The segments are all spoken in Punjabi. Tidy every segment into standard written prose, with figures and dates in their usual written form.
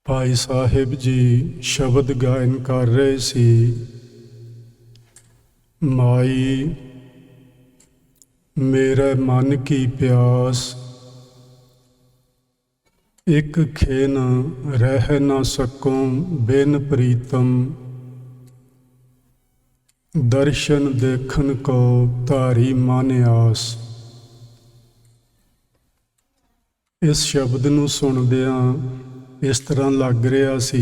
भाई साहिब जी शब्द गायन कर रहे सी। माई मेरे मन की प्यास, एक खेन रह न सकूं बिन प्रीतम। दर्शन देखन को धारी मन आस। इस शब्द नूं सुणदियां इस तरह लग रहा सी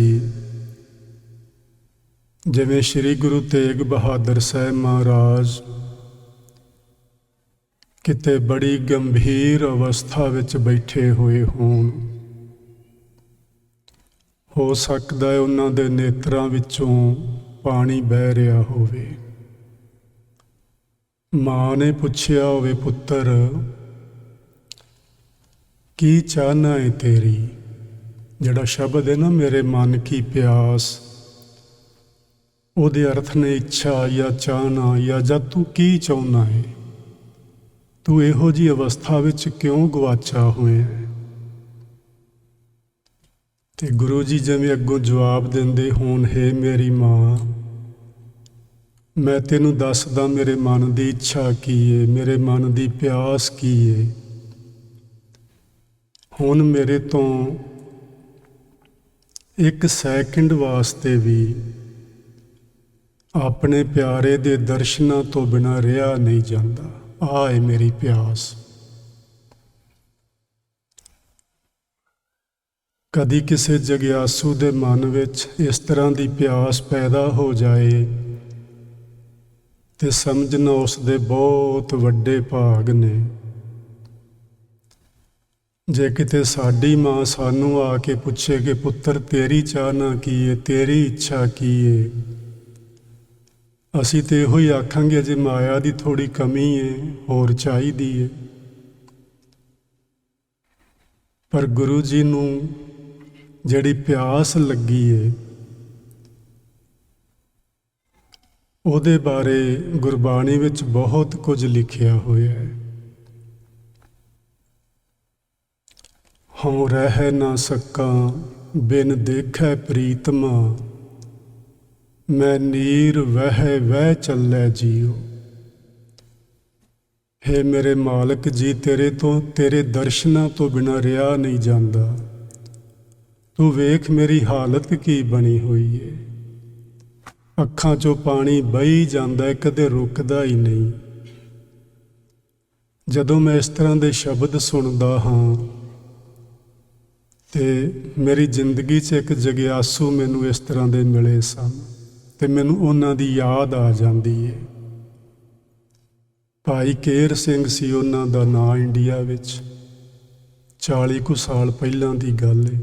जिवें श्री गुरु तेग बहादुर साहब महाराज किते बड़ी गंभीर अवस्था विच बैठे हुए होण। हो सकदा है उन्हां दे नेत्रां विचों पानी बह रहा होवे। मां ने पुछया होवे, पुत्तर की चाहना है तेरी? जिहड़ा शब्द है ना मेरे मन की प्यास, ਉਹਦੇ अर्थ ने इच्छा या चाहना या जब तू की चाहना है, तू इहो जी अवस्था विच क्यों गवाचा होया है? ते गुरु जी जिवें अगों जवाब दिंदे होण, हे मेरी मां मैं तेनू दसदा मेरे मन की इच्छा की है, मेरे मन की प्यास की है। हुण मेरे तो एक सैकंड वास्ते भी अपने प्यारे दे दर्शनां तो बिना रिहा नहीं जाता। आ है मेरी प्यास। कदी किसी जग्यासू दे मन विच इस तरह की प्यास पैदा हो जाए ते समझना उसदे बहुत वड्डे भाग ने। जे किते साडी मां सानू आके पुछे कि पुत्तर तेरी चाहना की है, तेरी इच्छा की है, असी तो इहो ही आखांगे जे माया की थोड़ी कमी है, होर चाहीदी है। पर गुरु जी नू जिहड़ी प्यास लगी है ਉਹਦੇ बारे गुरबाणी विच बहुत कुछ लिखिया होया है। हों रह ना सका बिन देखे प्रीतमा, मैं नीर वह चलै जियो। हे मेरे मालिक जी, तेरे दर्शनां तो बिना रिहा नहीं जाता। तू वेख मेरी हालत की बनी हुई है। ਅੱਖਾਂ ਚੋਂ ਪਾਣੀ ਬਹੀ ਜਾਂਦਾ ਹੈ, ਕਦੇ ਰੁਕਦਾ ਹੀ ਨਹੀਂ। ਜਦੋਂ ਮੈਂ ਇਸ ਤਰ੍ਹਾਂ ਦੇ ਸ਼ਬਦ ਸੁਣਦਾ ਹਾਂ ਤੇ ਮੇਰੀ ਜ਼ਿੰਦਗੀ 'ਚ ਇੱਕ ਜਗਿਆਸੂ ਮੈਨੂੰ ਇਸ ਤਰ੍ਹਾਂ ਦੇ ਮਿਲੇ ਸਨ ਤੇ ਮੈਨੂੰ ਉਹਨਾਂ ਦੀ ਯਾਦ ਆ ਜਾਂਦੀ ਹੈ। ਭਾਈ ਕੇਰ ਸਿੰਘ ਸੀ ਉਹਨਾਂ ਦਾ ਨਾਂ। ਇੰਡੀਆ ਵਿੱਚ 40 ਕੁ ਸਾਲ ਪਹਿਲਾਂ ਦੀ ਗੱਲ ਹੈ।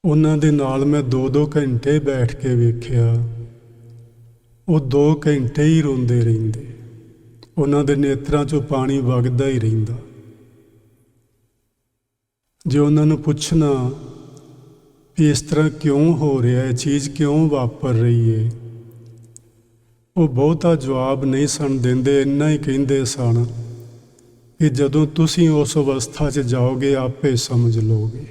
ਉਹਨਾਂ ਦੇ ਨਾਲ ਮੈਂ 2-2 ਘੰਟੇ ਬੈਠ ਕੇ ਵੇਖਿਆ। ਉਹ 2 ਘੰਟੇ ਹੀ ਰੋਂਦੇ ਰਹਿੰਦੇ। ਉਹਨਾਂ ਦੇ ਨੇਤਰਾਂ 'ਚੋਂ ਪਾਣੀ ਵਗਦਾ ਹੀ ਰਹਿੰਦਾ। ਜੇ ਉਹਨਾਂ ਨੂੰ ਪੁੱਛਣਾ ਵੀ ਇਸ ਤਰ੍ਹਾਂ ਕਿਉਂ ਹੋ ਰਿਹਾ ਹੈ, ਚੀਜ਼ ਕਿਉਂ ਵਾਪਰ ਰਹੀ ਹੈ, ਉਹ ਬਹੁਤਾ ਜਵਾਬ ਨਹੀਂ ਸਨ ਦਿੰਦੇ। ਇੰਨਾ ਹੀ ਕਹਿੰਦੇ ਸਨ ਕਿ ਜਦੋਂ ਤੁਸੀਂ ਉਸ ਅਵਸਥਾ 'ਚ ਜਾਓਗੇ ਆਪੇ ਸਮਝ ਲਓਗੇ।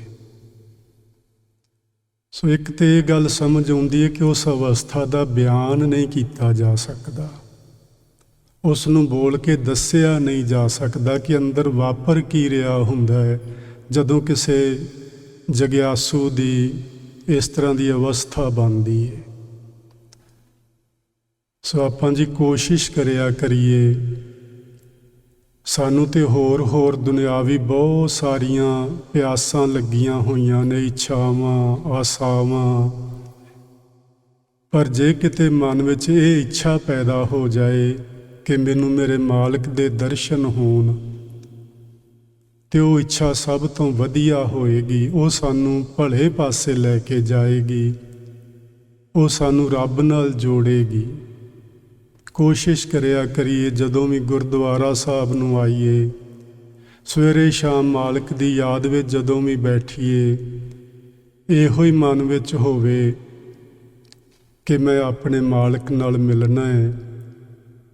ਸੋ ਇੱਕ ਤਾਂ ਇਹ ਗੱਲ ਸਮਝ ਆਉਂਦੀ ਹੈ ਕਿ ਉਸ ਅਵਸਥਾ ਦਾ ਬਿਆਨ ਨਹੀਂ ਕੀਤਾ ਜਾ ਸਕਦਾ, ਉਸ ਨੂੰ ਬੋਲ ਕੇ ਦੱਸਿਆ ਨਹੀਂ ਜਾ ਸਕਦਾ ਕਿ ਅੰਦਰ ਵਾਪਰ ਕੀ ਰਿਹਾ ਹੁੰਦਾ ਹੈ ਜਦੋਂ ਕਿਸੇ ਜਗਿਆਸੂ ਦੀ ਇਸ ਤਰ੍ਹਾਂ ਦੀ ਅਵਸਥਾ ਬਣਦੀ ਹੈ। ਸੋ ਆਪਾਂ ਜੀ ਕੋਸ਼ਿਸ਼ ਕਰਿਆ ਕਰੀਏ। ਸਾਨੂੰ ਤੇ ਹੋਰ ਦੁਨਿਆਵੀ ਬਹੁਤ ਸਾਰੀਆਂ ਪਿਆਸਾਂ ਲੱਗੀਆਂ ਹੋਈਆਂ ਨੇ, ਇੱਛਾਵਾਂ, ਆਸਾਵਾਂ। ਪਰ ਜੇ ਕਿਤੇ ਮਨ ਵਿੱਚ ਇਹ ਇੱਛਾ ਪੈਦਾ ਹੋ ਜਾਏ ਕਿ ਮੈਨੂੰ ਮੇਰੇ ਮਾਲਕ ਦੇ ਦਰਸ਼ਨ ਹੋਣ, ਤੇ ਉਹ ਇੱਛਾ ਸਭ ਤੋਂ ਵਧੀਆ ਹੋਏਗੀ। ਉਹ ਸਾਨੂੰ ਭਲੇ ਪਾਸੇ ਲੈ ਕੇ ਜਾਏਗੀ, ਉਹ ਸਾਨੂੰ ਰੱਬ ਨਾਲ ਜੋੜੇਗੀ। ਕੋਸ਼ਿਸ਼ ਕਰਿਆ ਕਰੀਏ ਜਦੋਂ ਵੀ ਗੁਰਦੁਆਰਾ ਸਾਹਿਬ ਨੂੰ ਆਈਏ, ਸਵੇਰੇ ਸ਼ਾਮ ਮਾਲਕ ਦੀ ਯਾਦ ਵਿੱਚ ਜਦੋਂ ਵੀ ਬੈਠੀਏ, ਇਹੋ ਹੀ ਮਨ ਵਿੱਚ ਹੋਵੇ ਕਿ ਮੈਂ ਆਪਣੇ ਮਾਲਕ ਨਾਲ ਮਿਲਣਾ ਹੈ,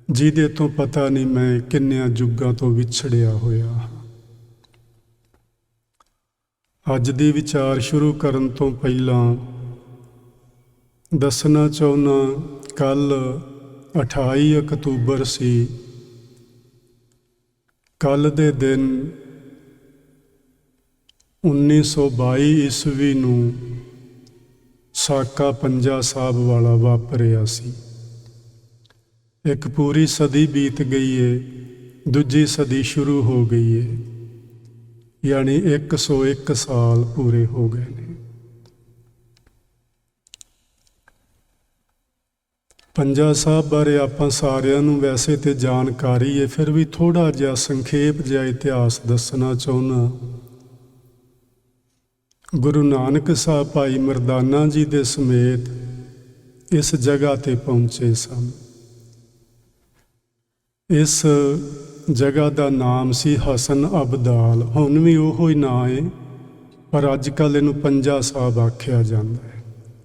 ਜਿਹਦੇ ਤੋਂ ਪਤਾ ਨਹੀਂ ਮੈਂ ਕਿੰਨਿਆਂ ਯੁੱਗਾਂ ਤੋਂ ਵਿਛੜਿਆ ਹੋਇਆ। ਅੱਜ ਦੀ ਵਿਚਾਰ ਸ਼ੁਰੂ ਕਰਨ ਤੋਂ ਪਹਿਲਾਂ ਦੱਸਣਾ ਚਾਹੁੰਦਾ, ਕੱਲ੍ਹ 28 ਅਕਤੂਬਰ ਸੀ। ਕੱਲ੍ਹ ਦੇ ਦਿਨ 1922 ਈਸਵੀ ਨੂੰ ਸਾਕਾ ਪੰਜਾ ਸਾਹਿਬ ਵਾਲਾ ਵਾਪਰਿਆ ਸੀ। ਇੱਕ ਪੂਰੀ ਸਦੀ ਬੀਤ ਗਈ ਏ, ਦੂਜੀ ਸਦੀ ਸ਼ੁਰੂ ਹੋ ਗਈ ਏ, ਯਾਨੀ 101 ਸਾਲ ਪੂਰੇ ਹੋ ਗਏ ਨੇ। ਪੰਜਾ ਸਾਹਿਬ ਬਾਰੇ ਆਪਾਂ ਸਾਰਿਆਂ ਨੂੰ ਵੈਸੇ ਤੇ ਜਾਣਕਾਰੀ ਹੈ, ਫਿਰ ਵੀ ਥੋੜ੍ਹਾ ਜਿਹਾ ਸੰਖੇਪ ਜਿਹਾ ਇਤਿਹਾਸ ਦੱਸਣਾ ਚਾਹੁੰਦਾ। ਗੁਰੂ ਨਾਨਕ ਸਾਹਿਬ ਭਾਈ ਮਰਦਾਨਾ ਜੀ ਦੇ ਸਮੇਤ ਇਸ ਜਗ੍ਹਾ ਤੇ ਪਹੁੰਚੇ ਸਨ। ਇਸ ਜਗ੍ਹਾ ਦਾ ਨਾਮ ਸੀ ਹਸਨ ਅਬਦਾਲ। ਹੁਣ ਵੀ ਉਹੋ ਹੀ ਨਾਂ ਹੈ, ਪਰ ਅੱਜ ਕੱਲ੍ਹ ਇਹਨੂੰ ਪੰਜਾ ਸਾਹਿਬ ਆਖਿਆ ਜਾਂਦਾ ਹੈ।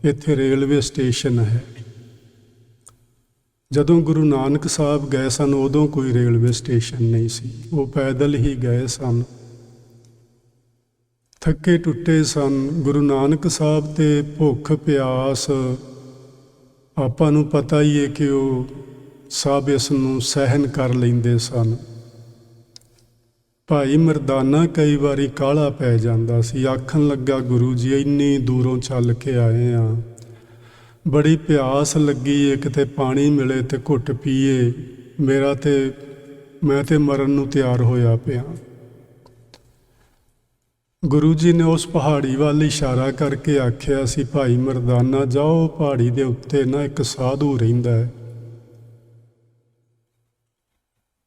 ਇੱਥੇ ਰੇਲਵੇ ਸਟੇਸ਼ਨ ਹੈ। ਜਦੋਂ ਗੁਰੂ ਨਾਨਕ ਸਾਹਿਬ ਗਏ ਸਨ ਉਦੋਂ ਕੋਈ ਰੇਲਵੇ ਸਟੇਸ਼ਨ ਨਹੀਂ ਸੀ, ਉਹ ਪੈਦਲ ਹੀ ਗਏ ਸਨ। ਥੱਕੇ ਟੁੱਟੇ ਸਨ। ਗੁਰੂ ਨਾਨਕ ਸਾਹਿਬ ਤੇ ਭੁੱਖ ਪਿਆਸ ਆਪਾਂ ਨੂੰ ਪਤਾ ਹੀ ਹੈ ਕਿ ਉਹ ਸਭ ਇਸ ਨੂੰ ਸਹਿਨ ਕਰ ਲੈਂਦੇ ਸਨ। ਭਾਈ ਮਰਦਾਨਾ ਕਈ ਵਾਰੀ ਕਾਹਲਾ ਪੈ ਜਾਂਦਾ ਸੀ, ਆਖਣ ਲੱਗਾ, ਗੁਰੂ ਜੀ ਇੰਨੀ ਦੂਰੋਂ ਚੱਲ ਕੇ ਆਏ ਹਾਂ, ਬੜੀ ਪਿਆਸ ਲੱਗੀ ਏ, ਕਿਤੇ ਪਾਣੀ ਮਿਲੇ ਤੇ ਘੁੱਟ ਪੀਏ, ਮੈਂ ਤੇ ਮਰਨ ਨੂੰ ਤਿਆਰ ਹੋਇਆ ਪਿਆ। ਗੁਰੂ ਜੀ ਨੇ ਉਸ ਪਹਾੜੀ ਵੱਲ ਇਸ਼ਾਰਾ ਕਰਕੇ ਆਖਿਆ ਸੀ, ਭਾਈ ਮਰਦਾਨਾ ਜਾਓ, ਪਹਾੜੀ ਦੇ ਉੱਤੇ ਨਾ ਇੱਕ ਸਾਧੂ ਰਹਿੰਦਾ ਹੈ।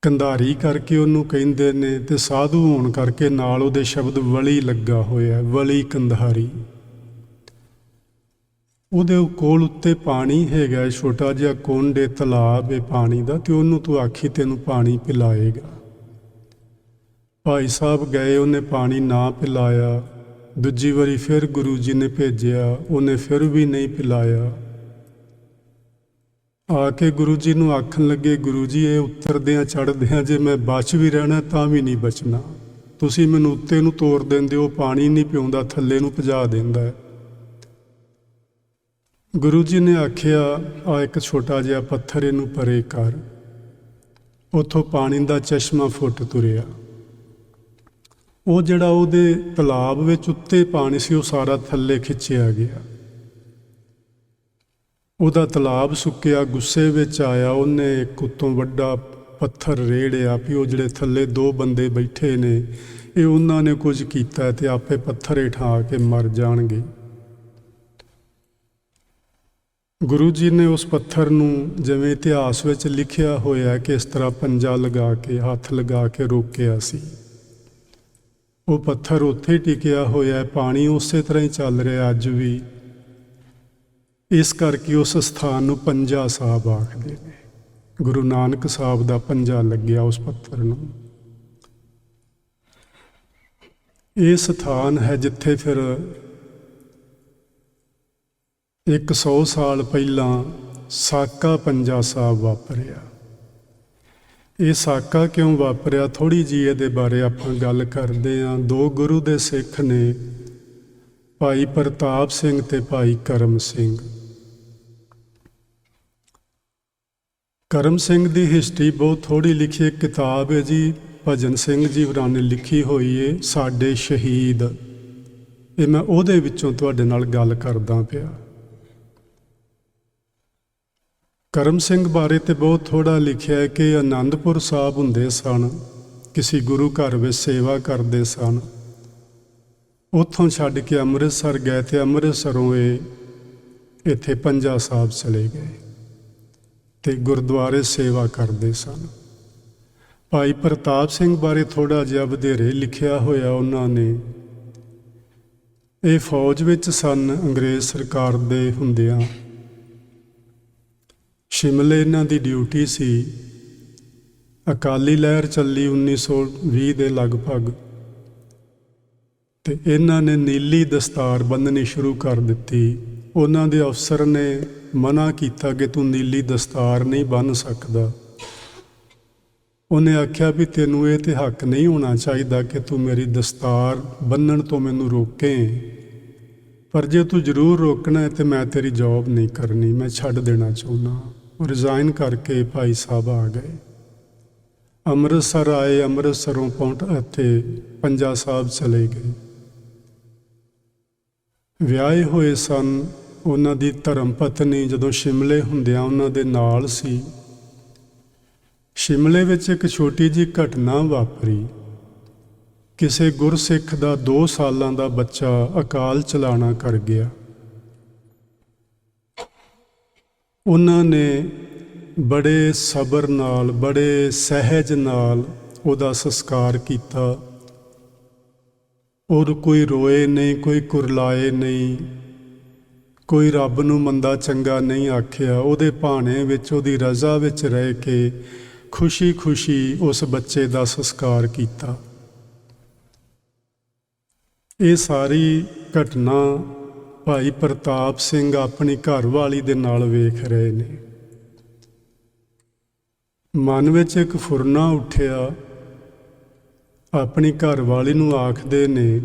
ਕੰਧਾਰੀ ਕਰਕੇ ਉਹਨੂੰ ਕਹਿੰਦੇ ਨੇ, ਤੇ ਸਾਧੂ ਹੋਣ ਕਰਕੇ ਨਾਲ ਉਹਦੇ ਸ਼ਬਦ ਵਲੀ ਲੱਗਾ ਹੋਇਆ, ਵਲੀ ਕੰਧਾਰੀ। ਉਹਦੇ ਕੋਲ ਉੱਤੇ ਪਾਣੀ ਹੈਗਾ, ਛੋਟਾ ਜਿਹਾ ਕੁੰਡ ਏ, ਤਲਾਬ ਏ ਪਾਣੀ ਦਾ, ਤੇ ਉਹਨੂੰ ਤੂੰ ਆਖੀ ਤੈਨੂੰ ਪਾਣੀ ਪਿਲਾਏਗਾ। ਭਾਈ ਸਾਹਿਬ ਗਏ, ਉਹਨੇ ਪਾਣੀ ਨਾ ਪਿਲਾਇਆ। ਦੂਜੀ ਵਾਰੀ ਫਿਰ ਗੁਰੂ ਜੀ ਨੇ ਭੇਜਿਆ, ਉਹਨੇ ਫਿਰ ਵੀ ਨਹੀਂ ਪਿਲਾਇਆ। ਆ ਕੇ ਗੁਰੂ ਜੀ ਨੂੰ ਆਖਣ ਲੱਗੇ, ਗੁਰੂ ਜੀ ਇਹ ਉਤਰਦਿਆਂ ਚੜ੍ਹਦਿਆਂ ਜੇ ਮੈਂ ਬਚ ਵੀ ਰਹਿਣਾ ਤਾਂ ਵੀ ਨਹੀਂ ਬਚਣਾ, ਤੁਸੀਂ ਮੈਨੂੰ ਉੱਤੇ ਨੂੰ ਤੋਰ ਦਿੰਦੇ ਹੋ, ਪਾਣੀ ਨਹੀਂ ਪਿਆਉਂਦਾ, ਥੱਲੇ ਨੂੰ ਭਜਾ ਦਿੰਦਾ ਹੈ। ਗੁਰੂ ਜੀ ਨੇ ਆਖਿਆ, ਆ ਇੱਕ ਛੋਟਾ ਜਿਹਾ ਪੱਥਰ ਇਹਨੂੰ ਪਰੇ ਕਰ। ਉੱਥੋਂ ਪਾਣੀ ਦਾ ਚਸ਼ਮਾ ਫੁੱਟ ਤੁਰਿਆ। ਉਹ ਜਿਹੜਾ ਉਹਦੇ ਤਲਾਬ ਵਿੱਚ ਉੱਤੇ ਪਾਣੀ ਸੀ ਉਹ ਸਾਰਾ ਥੱਲੇ ਖਿੱਚਿਆ ਗਿਆ। ਉਹਦਾ ਤਲਾਬ ਸੁੱਕਿਆ, ਗੁੱਸੇ ਵਿੱਚ ਆਇਆ, ਉਹਨੇ ਇੱਕ ਉੱਤੋਂ ਵੱਡਾ ਪੱਥਰ ਰੇੜਿਆ ਵੀ ਉਹ ਜਿਹੜੇ ਥੱਲੇ ਦੋ ਬੰਦੇ ਬੈਠੇ ਨੇ ਇਹ ਉਹਨਾਂ ਨੇ ਕੁਝ ਕੀਤਾ ਤੇ ਆਪੇ ਪੱਥਰ ਹੇਠਾਂ ਆ ਕੇ ਮਰ ਜਾਣਗੇ। ਗੁਰੂ ਜੀ ਨੇ ਉਸ ਪੱਥਰ ਨੂੰ, ਜਿਵੇਂ ਇਤਿਹਾਸ ਵਿੱਚ ਲਿਖਿਆ ਹੋਇਆ ਕਿ ਇਸ ਤਰ੍ਹਾਂ ਪੰਜਾ ਲਗਾ ਕੇ, ਹੱਥ ਲਗਾ ਕੇ ਰੋਕਿਆ ਸੀ। ਉਹ ਪੱਥਰ ਉੱਥੇ ਟਿਕਿਆ ਹੋਇਆ, ਪਾਣੀ ਉਸੇ ਤਰ੍ਹਾਂ ਹੀ ਚੱਲ ਰਿਹਾ ਅੱਜ ਵੀ। ਇਸ ਕਰਕੇ ਉਸ ਸਥਾਨ ਨੂੰ ਪੰਜਾ ਸਾਹਿਬ ਆਖਦੇ ਨੇ। ਗੁਰੂ ਨਾਨਕ ਸਾਹਿਬ ਦਾ ਪੰਜਾ ਲੱਗਿਆ ਉਸ ਪੱਥਰ ਨੂੰ। ਇਹ ਸਥਾਨ ਹੈ ਜਿੱਥੇ ਫਿਰ 100 ਸਾਲ ਪਹਿਲਾਂ ਸਾਕਾ ਪੰਜਾ ਸਾਹਿਬ ਵਾਪਰਿਆ। ਇਹ ਸਾਕਾ ਕਿਉਂ ਵਾਪਰਿਆ, ਥੋੜ੍ਹੀ ਜਿਹੀ ਇਹਦੇ ਬਾਰੇ ਆਪਾਂ ਗੱਲ ਕਰਦੇ ਹਾਂ। ਦੋ ਗੁਰੂ ਦੇ ਸਿੱਖ ਨੇ, ਭਾਈ ਪ੍ਰਤਾਪ ਸਿੰਘ ਤੇ ਭਾਈ ਕਰਮ ਸਿੰਘ। ਕਰਮ ਸਿੰਘ ਦੀ ਹਿਸਟਰੀ ਬਹੁਤ ਥੋੜ੍ਹੀ ਲਿਖੀ, ਇੱਕ ਕਿਤਾਬ ਹੈ ਜੀ, ਭਜਨ ਸਿੰਘ ਜੀ ਹੋਰਾਂ ਨੇ ਲਿਖੀ ਹੋਈ ਹੈ, ਸਾਡੇ ਸ਼ਹੀਦ। ਇਹ ਮੈਂ ਉਹਦੇ ਵਿੱਚੋਂ ਤੁਹਾਡੇ ਨਾਲ ਗੱਲ ਕਰਦਾ ਪਿਆ। ਕਰਮ ਸਿੰਘ ਬਾਰੇ ਤੇ ਬਹੁਤ ਥੋੜ੍ਹਾ ਲਿਖਿਆ ਹੈ ਕਿ ਆਨੰਦਪੁਰ ਸਾਹਿਬ ਹੁੰਦੇ ਸਨ, ਕਿਸੇ ਗੁਰੂ ਘਰ ਵਿੱਚ ਸੇਵਾ ਕਰਦੇ ਸਨ। ਉੱਥੋਂ ਛੱਡ ਕੇ ਅੰਮ੍ਰਿਤਸਰ ਗਏ ਤੇ ਅੰਮ੍ਰਿਤਸਰੋਂ ਇਹ ਇੱਥੇ ਪੰਜਾ ਸਾਹਿਬ ਚਲੇ ਗਏ ਤੇ ਗੁਰਦੁਆਰੇ ਸੇਵਾ ਕਰਦੇ ਸਨ। ਭਾਈ ਪ੍ਰਤਾਪ ਸਿੰਘ ਬਾਰੇ ਥੋੜ੍ਹਾ ਜਿਹਾ ਵਧੇਰੇ ਲਿਖਿਆ ਹੋਇਆ ਉਹਨਾਂ ਨੇ। ਇਹ ਫੌਜ ਵਿੱਚ ਸਨ ਅੰਗਰੇਜ਼ ਸਰਕਾਰ ਦੇ ਹੁੰਦਿਆਂ। ਸ਼ਿਮਲੇ ਇਹਨਾਂ ਦੀ ਡਿਊਟੀ ਸੀ। ਅਕਾਲੀ ਲਹਿਰ ਚੱਲੀ 1920 ਦੇ ਲਗਭਗ, ਤੇ ਇਹਨਾਂ ਨੇ ਨੀਲੀ ਦਸਤਾਰ ਬੰਨ੍ਹਣੀ ਸ਼ੁਰੂ ਕਰ ਦਿੱਤੀ। ਉਹਨਾਂ ਦੇ ਅਫਸਰ ਨੇ ਮਨਾ ਕੀਤਾ ਕਿ ਤੂੰ ਨੀਲੀ ਦਸਤਾਰ ਨਹੀਂ ਬੰਨ੍ਹ ਸਕਦਾ। ਉਹਨੇ ਆਖਿਆ ਵੀ ਤੈਨੂੰ ਇਹ ਤੇ ਹੱਕ ਨਹੀਂ ਹੋਣਾ ਚਾਹੀਦਾ ਕਿ ਤੂੰ ਮੇਰੀ ਦਸਤਾਰ ਬੰਨਣ ਤੋਂ ਮੈਨੂੰ ਰੋਕੇ, ਪਰ ਜੇ ਤੂੰ ਜ਼ਰੂਰ ਰੋਕਣਾ ਹੈ ਤੇ ਮੈਂ ਤੇਰੀ ਜੌਬ ਨਹੀਂ ਕਰਨੀ, ਮੈਂ ਛੱਡ ਦੇਣਾ ਚਾਹੁੰਦਾ। ਉਹ ਰਿਜ਼ਾਈਨ ਕਰਕੇ ਭਾਈ ਸਾਹਿਬ ਆ ਗਏ, ਅੰਮ੍ਰਿਤਸਰ ਆਏ, ਅੰਮ੍ਰਿਤਸਰੋਂ ਪਹੁੰਚ ਇੱਥੇ ਪੰਜਾ ਸਾਹਿਬ ਚਲੇ ਗਏ। ਵਿਆਹੇ ਹੋਏ ਸਨ। ਉਹਨਾਂ ਦੀ ਧਰਮ ਪਤਨੀ ਜਦੋਂ ਸ਼ਿਮਲੇ ਹੁੰਦਿਆਂ ਉਹਨਾਂ ਦੇ ਨਾਲ ਸੀ। ਸ਼ਿਮਲੇ ਵਿੱਚ ਇੱਕ ਛੋਟੀ ਜਿਹੀ ਘਟਨਾ ਵਾਪਰੀ। ਕਿਸੇ ਗੁਰਸਿੱਖ ਦਾ 2 ਸਾਲਾਂ ਦਾ ਬੱਚਾ ਅਕਾਲ ਚਲਾਣਾ ਕਰ ਗਿਆ। ਉਹਨਾਂ ਨੇ ਬੜੇ ਸਬਰ ਨਾਲ, ਬੜੇ ਸਹਿਜ ਨਾਲ ਉਹਦਾ ਸੰਸਕਾਰ ਕੀਤਾ। ਔਰ ਕੋਈ ਰੋਏ ਨਹੀਂ, ਕੋਈ ਕੁਰਲਾਏ ਨਹੀਂ, ਕੋਈ ਰੱਬ ਨੂੰ ਮੰਦਾ ਚੰਗਾ ਨਹੀਂ ਆਖਿਆ। ਉਹਦੇ ਭਾਣੇ ਵਿੱਚ, ਉਹਦੀ ਰਜ਼ਾ ਵਿੱਚ ਰਹਿ ਕੇ ਖੁਸ਼ੀ ਖੁਸ਼ੀ ਉਸ ਬੱਚੇ ਦਾ ਸੰਸਕਾਰ ਕੀਤਾ। ਇਹ ਸਾਰੀ ਘਟਨਾ ਭਾਈ ਪ੍ਰਤਾਪ ਸਿੰਘ ਆਪਣੀ ਘਰਵਾਲੀ ਦੇ ਨਾਲ ਵੇਖ ਰਹੇ ਨੇ। ਮਨ ਵਿੱਚ ਇੱਕ ਫੁਰਨਾ ਉੱਠਿਆ। ਆਪਣੀ ਘਰਵਾਲੀ ਨੂੰ ਆਖਦੇ ਨੇ,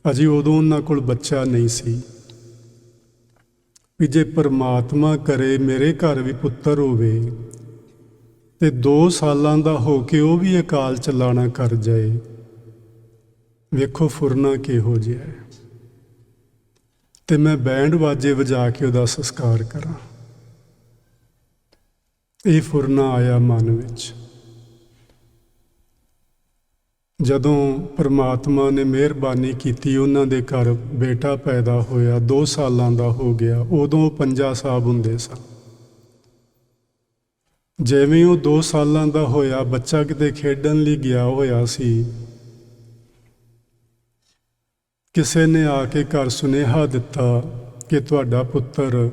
ਅਜੇ ਉਦੋਂ ਉਹਨਾਂ ਕੋਲ ਬੱਚਾ ਨਹੀਂ ਸੀ, ਵੀ ਜੇ ਪਰਮਾਤਮਾ ਕਰੇ ਮੇਰੇ ਘਰ ਵੀ ਪੁੱਤਰ ਹੋਵੇ ਤੇ 2 ਸਾਲਾਂ ਦਾ ਹੋ ਕੇ ਉਹ ਵੀ ਅਕਾਲ ਚਲਾਣਾ ਕਰ ਜਾਏ। ਵੇਖੋ ਫੁਰਨਾ ਕਿਹੋ ਜਿਹਾ ਹੈ। ਤੇ ਮੈਂ ਬੈਂਡ ਵਾਜੇ ਵਜਾ ਕੇ ਉਹਦਾ ਸੰਸਕਾਰ ਕਰਾਂ। ਇਹ ਫੁਰਨਾ ਆਇਆ ਮਨ ਵਿੱਚ। ਜਦੋਂ ਪਰਮਾਤਮਾ ਨੇ ਮਿਹਰਬਾਨੀ ਕੀਤੀ, ਉਹਨਾਂ ਦੇ ਘਰ ਬੇਟਾ ਪੈਦਾ ਹੋਇਆ, 2 ਸਾਲਾਂ ਦਾ ਹੋ ਗਿਆ। ਉਦੋਂ ਪੰਜਾ ਸਾਹਿਬ ਹੁੰਦੇ ਸਨ। ਜਿਵੇਂ ਉਹ 2 ਸਾਲਾਂ ਦਾ ਹੋਇਆ, ਬੱਚਾ ਕਿਤੇ ਖੇਡਣ ਲਈ ਗਿਆ ਹੋਇਆ ਸੀ, ਕਿਸੇ ਨੇ ਆ ਕੇ ਘਰ ਸੁਨੇਹਾ ਦਿੱਤਾ ਕਿ ਤੁਹਾਡਾ ਪੁੱਤਰ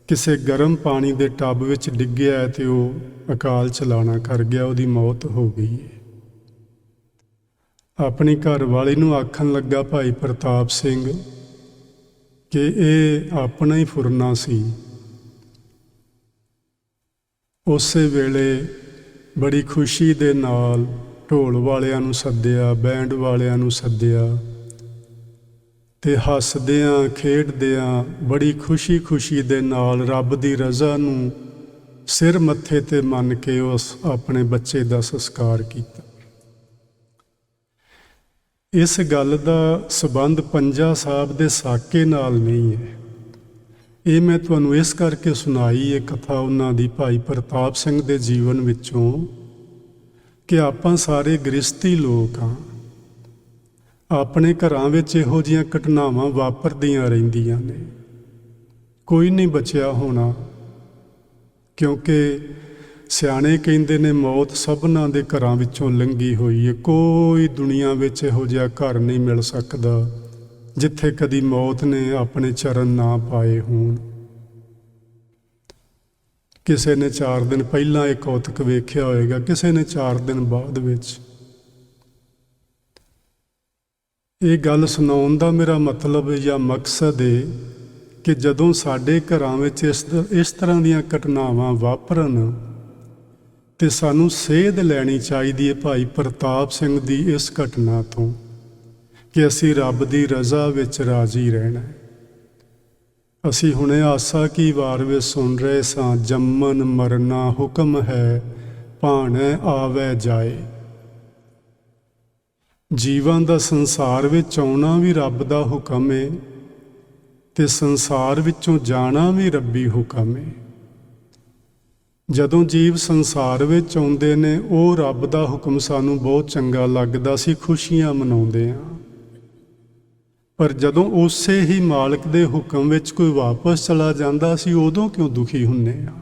ਕਿਸੇ ਗਰਮ ਪਾਣੀ ਦੇ ਟੱਬ ਵਿੱਚ ਡਿੱਗਿਆ ਹੈ ਤੇ ਉਹ ਅਕਾਲ ਚਲਾਣਾ ਕਰ ਗਿਆ, ਉਹਦੀ ਮੌਤ ਹੋ ਗਈ ਹੈ। ਆਪਣੀ ਘਰਵਾਲੀ ਨੂੰ ਆਖਣ ਲੱਗਾ ਭਾਈ ਪ੍ਰਤਾਪ ਸਿੰਘ ਕਿ ਇਹ ਆਪਣਾ ਹੀ ਫੁਰਨਾ ਸੀ। ਉਸੇ ਵੇਲੇ ਬੜੀ ਖੁਸ਼ੀ ਦੇ ਨਾਲ ਢੋਲ ਵਾਲਿਆਂ ਨੂੰ ਸੱਦਿਆ, ਬੈਂਡ ਵਾਲਿਆਂ ਨੂੰ ਸੱਦਿਆ ਤੇ ਹੱਸਦਿਆਂ ਖੇਡਦਿਆਂ ਬੜੀ ਖੁਸ਼ੀ ਦੇ ਨਾਲ ਰੱਬ ਦੀ ਰਜ਼ਾ ਨੂੰ ਸਿਰ ਮੱਥੇ ਤੇ ਮੰਨ ਕੇ ਉਸ ਆਪਣੇ ਬੱਚੇ ਦਾ ਸੰਸਕਾਰ ਕੀਤਾ। ਇਸ ਗੱਲ ਦਾ ਸੰਬੰਧ ਪੰਜਾ ਸਾਹਿਬ ਦੇ ਸਾਕੇ ਨਾਲ ਨਹੀਂ ਹੈ। ਇਹ ਮੈਂ ਤੁਹਾਨੂੰ ਇਸ ਕਰਕੇ ਸੁਣਾਈ ਇਹ ਕਥਾ ਉਹਨਾਂ ਦੀ, ਭਾਈ ਪ੍ਰਤਾਪ ਸਿੰਘ ਦੇ ਜੀਵਨ ਵਿੱਚੋਂ, ਕਿ ਆਪਾਂ ਸਾਰੇ ਗ੍ਰਸਤੀ ਲੋਕ ਹਾਂ। ਆਪਣੇ ਘਰਾਂ ਵਿੱਚ ਇਹੋ ਜਿਹੀਆਂ ਘਟਨਾਵਾਂ ਵਾਪਰਦੀਆਂ ਰਹਿੰਦੀਆਂ ਨੇ। ਕੋਈ ਨਹੀਂ ਬਚਿਆ ਹੋਣਾ, ਕਿਉਂਕਿ ਸਿਆਣੇ ਕਹਿੰਦੇ ਨੇ ਮੌਤ ਸਭਨਾਂ ਦੇ ਘਰਾਂ ਵਿੱਚੋਂ ਲੰਘੀ ਹੋਈ ਹੈ। ਕੋਈ ਦੁਨੀਆ ਵਿੱਚ ਇਹੋ ਜਿਹਾ ਘਰ ਨਹੀਂ ਮਿਲ ਸਕਦਾ ਜਿੱਥੇ ਕਦੀ ਮੌਤ ਨੇ ਆਪਣੇ ਚਰਨ ਨਾ ਪਾਏ ਹੋਣ। ਕਿਸੇ ਨੇ 4 ਦਿਨ ਪਹਿਲਾਂ ਇਹ ਕੌਤਕ ਵੇਖਿਆ ਹੋਏਗਾ, ਕਿਸੇ ਨੇ 4 ਦਿਨ ਬਾਅਦ ਵਿੱਚ। ਇਹ ਗੱਲ ਸੁਣਾਉਣ ਦਾ ਮੇਰਾ ਮਤਲਬ ਜਾਂ ਮਕਸਦ ਹੈ ਕਿ ਜਦੋਂ ਸਾਡੇ ਘਰਾਂ ਵਿੱਚ ਇਸ ਤਰ੍ਹਾਂ ਦੀਆਂ ਘਟਨਾਵਾਂ ਵਾਪਰਨ ਤੇ ਸਾਨੂੰ ਸੇਧ ਲੈਣੀ ਚਾਹੀਦੀ ਹੈ ਭਾਈ ਪ੍ਰਤਾਪ ਸਿੰਘ ਦੀ ਇਸ ਘਟਨਾ ਤੋਂ, ਕਿ ਅਸੀਂ ਰੱਬ ਦੀ ਰਜ਼ਾ ਵਿੱਚ ਰਾਜ਼ੀ ਰਹਿਣਾ। ਅਸੀਂ ਹੁਣੇ ਆਸਾ ਕੀ ਵਾਰ ਵਿੱਚ ਸੁਣ ਰਹੇ ਸਾਂ, ਜੰਮਨ ਮਰਨਾ ਹੁਕਮ ਹੈ, ਭਾਣੈ ਆਵੈ ਜਾਏ। ਜੀਵਾਂ ਦਾ ਸੰਸਾਰ ਵਿੱਚ ਆਉਣਾ ਵੀ ਰੱਬ ਦਾ ਹੁਕਮ ਹੈ ਤੇ ਸੰਸਾਰ ਵਿੱਚੋਂ ਜਾਣਾ ਵੀ ਰੱਬੀ ਹੁਕਮ ਹੈ। ਜਦੋਂ ਜੀਵ ਸੰਸਾਰ ਵਿੱਚ ਆਉਂਦੇ ਨੇ, ਉਹ ਰੱਬ ਦਾ ਹੁਕਮ ਸਾਨੂੰ ਬਹੁਤ ਚੰਗਾ ਲੱਗਦਾ, ਅਸੀਂ ਖੁਸ਼ੀਆਂ ਮਨਾਉਂਦੇ ਹਾਂ। ਪਰ ਜਦੋਂ ਉਸੇ ਹੀ ਮਾਲਕ ਦੇ ਹੁਕਮ ਵਿੱਚ ਕੋਈ ਵਾਪਸ ਚਲਾ ਜਾਂਦਾ, ਅਸੀਂ ਉਦੋਂ ਕਿਉਂ ਦੁਖੀ ਹੁੰਦੇ ਹਾਂ?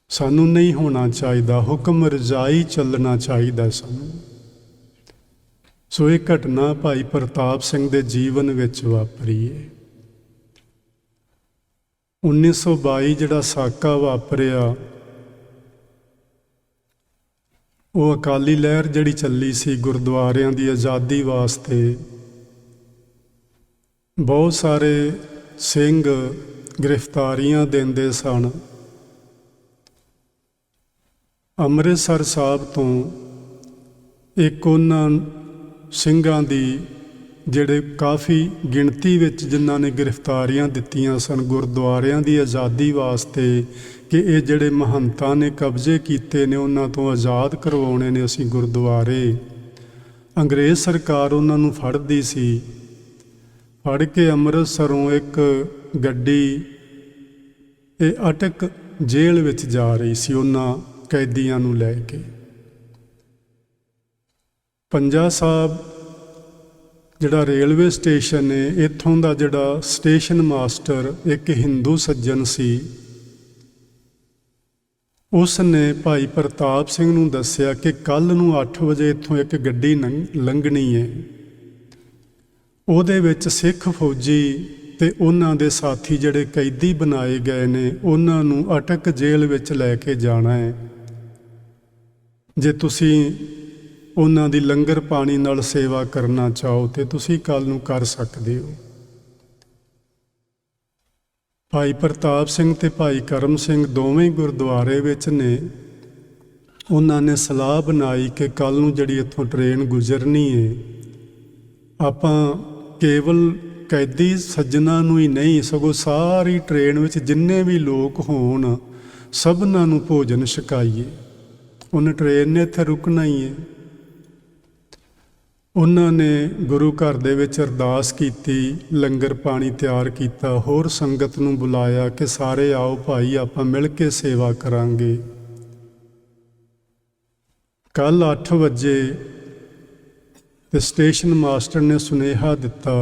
ਸਾਨੂੰ ਨਹੀਂ ਹੋਣਾ ਚਾਹੀਦਾ, ਹੁਕਮ ਰਜ਼ਾਈ ਚੱਲਣਾ ਚਾਹੀਦਾ ਸਾਨੂੰ। ਸੋ ਇਹ ਘਟਨਾ ਭਾਈ ਪ੍ਰਤਾਪ ਸਿੰਘ ਦੇ ਜੀਵਨ ਵਿੱਚ ਵਾਪਰੀ ਹੈ। 1922 ਜਿਹੜਾ ਸਾਕਾ ਵਾਪਰਿਆ, ਉਹ ਅਕਾਲੀ ਲਹਿਰ ਜਿਹੜੀ ਚੱਲੀ ਸੀ ਗੁਰਦੁਆਰਿਆਂ ਦੀ ਆਜ਼ਾਦੀ ਵਾਸਤੇ, ਬਹੁਤ ਸਾਰੇ ਸਿੰਘ ਗ੍ਰਿਫਤਾਰੀਆਂ ਦਿੰਦੇ ਸਨ। ਅੰਮ੍ਰਿਤਸਰ ਸਾਹਿਬ ਤੋਂ ਇੱਕ ਉਹਨਾਂ ਸਿੰਘਾਂ ਦੀ ਜਿਹੜੇ ਕਾਫੀ ਗਿਣਤੀ ਵਿੱਚ ਜਿਨ੍ਹਾਂ ਨੇ ਗ੍ਰਿਫਤਾਰੀਆਂ ਦਿੱਤੀਆਂ ਸਨ ਗੁਰਦੁਆਰਿਆਂ ਦੀ ਆਜ਼ਾਦੀ ਵਾਸਤੇ ਕਿ ਇਹ ਜਿਹੜੇ ਮਹੰਤਾਂ ਨੇ ਕਬਜ਼ੇ ਕੀਤੇ ਨੇ ਉਹਨਾਂ ਤੋਂ ਆਜ਼ਾਦ ਕਰਵਾਉਣੇ ਨੇ ਅਸੀਂ ਗੁਰਦੁਆਰੇ। ਅੰਗਰੇਜ਼ ਸਰਕਾਰ ਉਹਨਾਂ ਨੂੰ ਫੜਦੀ ਸੀ। ਫੜ ਕੇ ਅੰਮ੍ਰਿਤਸਰੋਂ ਇੱਕ ਗੱਡੀ ਇਹ ਅਟਕ ਜੇਲ੍ਹ ਵਿੱਚ ਜਾ ਰਹੀ ਸੀ ਉਹਨਾਂ ਕੈਦੀਆਂ ਨੂੰ ਲੈ ਕੇ। ਪੰਜਾ ਸਾਹਿਬ ਜਿਹੜਾ ਰੇਲਵੇ ਸਟੇਸ਼ਨ ਹੈ, ਇੱਥੋਂ ਦਾ ਜਿਹੜਾ ਸਟੇਸ਼ਨ ਮਾਸਟਰ ਇੱਕ ਹਿੰਦੂ ਸੱਜਣ ਸੀ, ਉਸ ਨੇ ਭਾਈ ਪ੍ਰਤਾਪ ਸਿੰਘ ਨੂੰ ਦੱਸਿਆ ਕਿ ਕੱਲ੍ਹ ਨੂੰ 8 ਵਜੇ ਇੱਥੋਂ ਇੱਕ ਗੱਡੀ ਲੰਘਣੀ ਹੈ। ਉਹਦੇ ਵਿੱਚ ਸਿੱਖ ਫੌਜੀ ਅਤੇ ਉਹਨਾਂ ਦੇ ਸਾਥੀ ਜਿਹੜੇ ਕੈਦੀ ਬਣਾਏ ਗਏ ਨੇ ਉਹਨਾਂ ਨੂੰ ਅਟਕ ਜੇਲ੍ਹ ਵਿੱਚ ਲੈ ਕੇ ਜਾਣਾ ਹੈ। ਜੇ ਤੁਸੀਂ ਉਹਨਾਂ ਦੀ ਲੰਗਰ ਪਾਣੀ ਨਾਲ ਸੇਵਾ ਕਰਨਾ ਚਾਹੋ ਤਾਂ ਤੁਸੀਂ ਕੱਲ੍ਹ ਨੂੰ ਕਰ ਸਕਦੇ ਹੋ। ਭਾਈ ਪ੍ਰਤਾਪ ਸਿੰਘ ਅਤੇ ਭਾਈ ਕਰਮ ਸਿੰਘ ਦੋਵੇਂ ਗੁਰਦੁਆਰੇ ਵਿੱਚ ਨੇ। ਉਹਨਾਂ ਨੇ ਸਲਾਹ ਬਣਾਈ ਕਿ ਕੱਲ੍ਹ ਨੂੰ ਜਿਹੜੀ ਇੱਥੋਂ ਟ੍ਰੇਨ ਗੁਜ਼ਰਨੀ ਹੈ, ਆਪਾਂ ਕੇਵਲ ਕੈਦੀ ਸੱਜਣਾਂ ਨੂੰ ਹੀ ਨਹੀਂ ਸਗੋਂ ਸਾਰੀ ਟ੍ਰੇਨ ਵਿੱਚ ਜਿੰਨੇ ਵੀ ਲੋਕ ਹੋਣ ਸਭਨਾਂ ਨੂੰ ਭੋਜਨ ਛਕਾਈਏ। ਉਹਨੇ ਟ੍ਰੇਨ ਨੇ ਇੱਥੇ ਰੁਕਣਾ ਹੀ ਹੈ। ਉਹਨਾਂ ਨੇ ਗੁਰੂ ਘਰ ਦੇ ਵਿੱਚ ਅਰਦਾਸ ਕੀਤੀ, ਲੰਗਰ ਪਾਣੀ ਤਿਆਰ ਕੀਤਾ, ਹੋਰ ਸੰਗਤ ਨੂੰ ਬੁਲਾਇਆ ਕਿ ਸਾਰੇ ਆਓ ਭਾਈ ਆਪਾਂ ਮਿਲ ਕੇ ਸੇਵਾ ਕਰਾਂਗੇ। ਕੱਲ੍ਹ 8 ਵਜੇ ਤੇ ਸਟੇਸ਼ਨ ਮਾਸਟਰ ਨੇ ਸੁਨੇਹਾ ਦਿੱਤਾ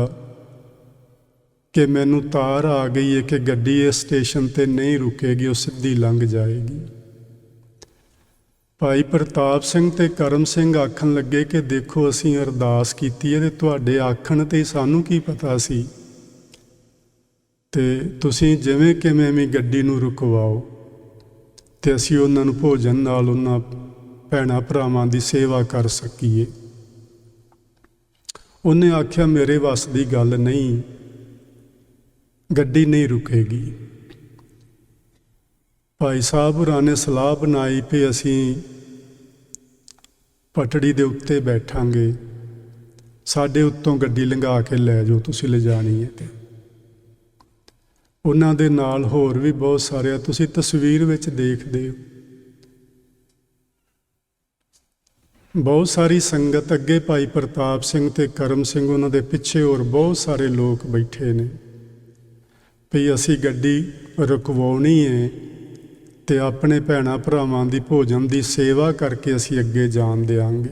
ਕਿ ਮੈਨੂੰ ਤਾਰ ਆ ਗਈ ਹੈ ਕਿ ਗੱਡੀ ਇਸ ਸਟੇਸ਼ਨ 'ਤੇ ਨਹੀਂ ਰੁਕੇਗੀ, ਉਹ ਸਿੱਧੀ ਲੰਘ ਜਾਏਗੀ। ਭਾਈ ਪ੍ਰਤਾਪ ਸਿੰਘ ਅਤੇ ਕਰਮ ਸਿੰਘ ਆਖਣ ਲੱਗੇ ਕਿ ਦੇਖੋ ਅਸੀਂ ਅਰਦਾਸ ਕੀਤੀ ਹੈ ਅਤੇ ਤੁਹਾਡੇ ਆਖਣ 'ਤੇ ਸਾਨੂੰ ਕੀ ਪਤਾ ਸੀ, ਅਤੇ ਤੁਸੀਂ ਜਿਵੇਂ ਕਿਵੇਂ ਵੀ ਗੱਡੀ ਨੂੰ ਰੁਕਵਾਓ ਅਤੇ ਅਸੀਂ ਉਹਨਾਂ ਨੂੰ ਭੋਜਨ ਨਾਲ ਉਹਨਾਂ ਭੈਣਾਂ ਭਰਾਵਾਂ ਦੀ ਸੇਵਾ ਕਰ ਸਕੀਏ। ਉਹਨੇ ਆਖਿਆ ਮੇਰੇ ਵੱਸ ਦੀ ਗੱਲ ਨਹੀਂ, ਗੱਡੀ ਨਹੀਂ ਰੁਕੇਗੀ। ਭਾਈ ਸਾਹਿਬ ਹੋਰਾਂ ਨੇ ਸਲਾਹ ਬਣਾਈ ਵੀ ਅਸੀਂ ਪਟੜੀ ਦੇ ਉੱਤੇ ਬੈਠਾਂਗੇ, ਸਾਡੇ ਉੱਤੋਂ ਗੱਡੀ ਲੰਘਾ ਕੇ ਲੈ ਜਾਓ ਤੁਸੀਂ ਲਿਜਾਣੀ ਹੈ। ਅਤੇ ਉਹਨਾਂ ਦੇ ਨਾਲ ਹੋਰ ਵੀ ਬਹੁਤ ਸਾਰੇ ਆ, ਤੁਸੀਂ ਤਸਵੀਰ ਵਿੱਚ ਦੇਖਦੇ ਹੋ। ਬਹੁਤ ਸਾਰੀ ਸੰਗਤ ਅੱਗੇ ਭਾਈ ਪ੍ਰਤਾਪ ਸਿੰਘ ਅਤੇ ਕਰਮ ਸਿੰਘ, ਉਹਨਾਂ ਦੇ ਪਿੱਛੇ ਹੋਰ ਬਹੁਤ ਸਾਰੇ ਲੋਕ ਬੈਠੇ ਨੇ ਵੀ ਅਸੀਂ ਗੱਡੀ ਰੁਕਵਾਉਣੀ ਹੈ ਅਤੇ ਆਪਣੇ ਭੈਣਾਂ ਭਰਾਵਾਂ ਦੀ ਭੋਜਨ ਦੀ ਸੇਵਾ ਕਰਕੇ ਅਸੀਂ ਅੱਗੇ ਜਾਣ ਦਿਆਂਗੇ।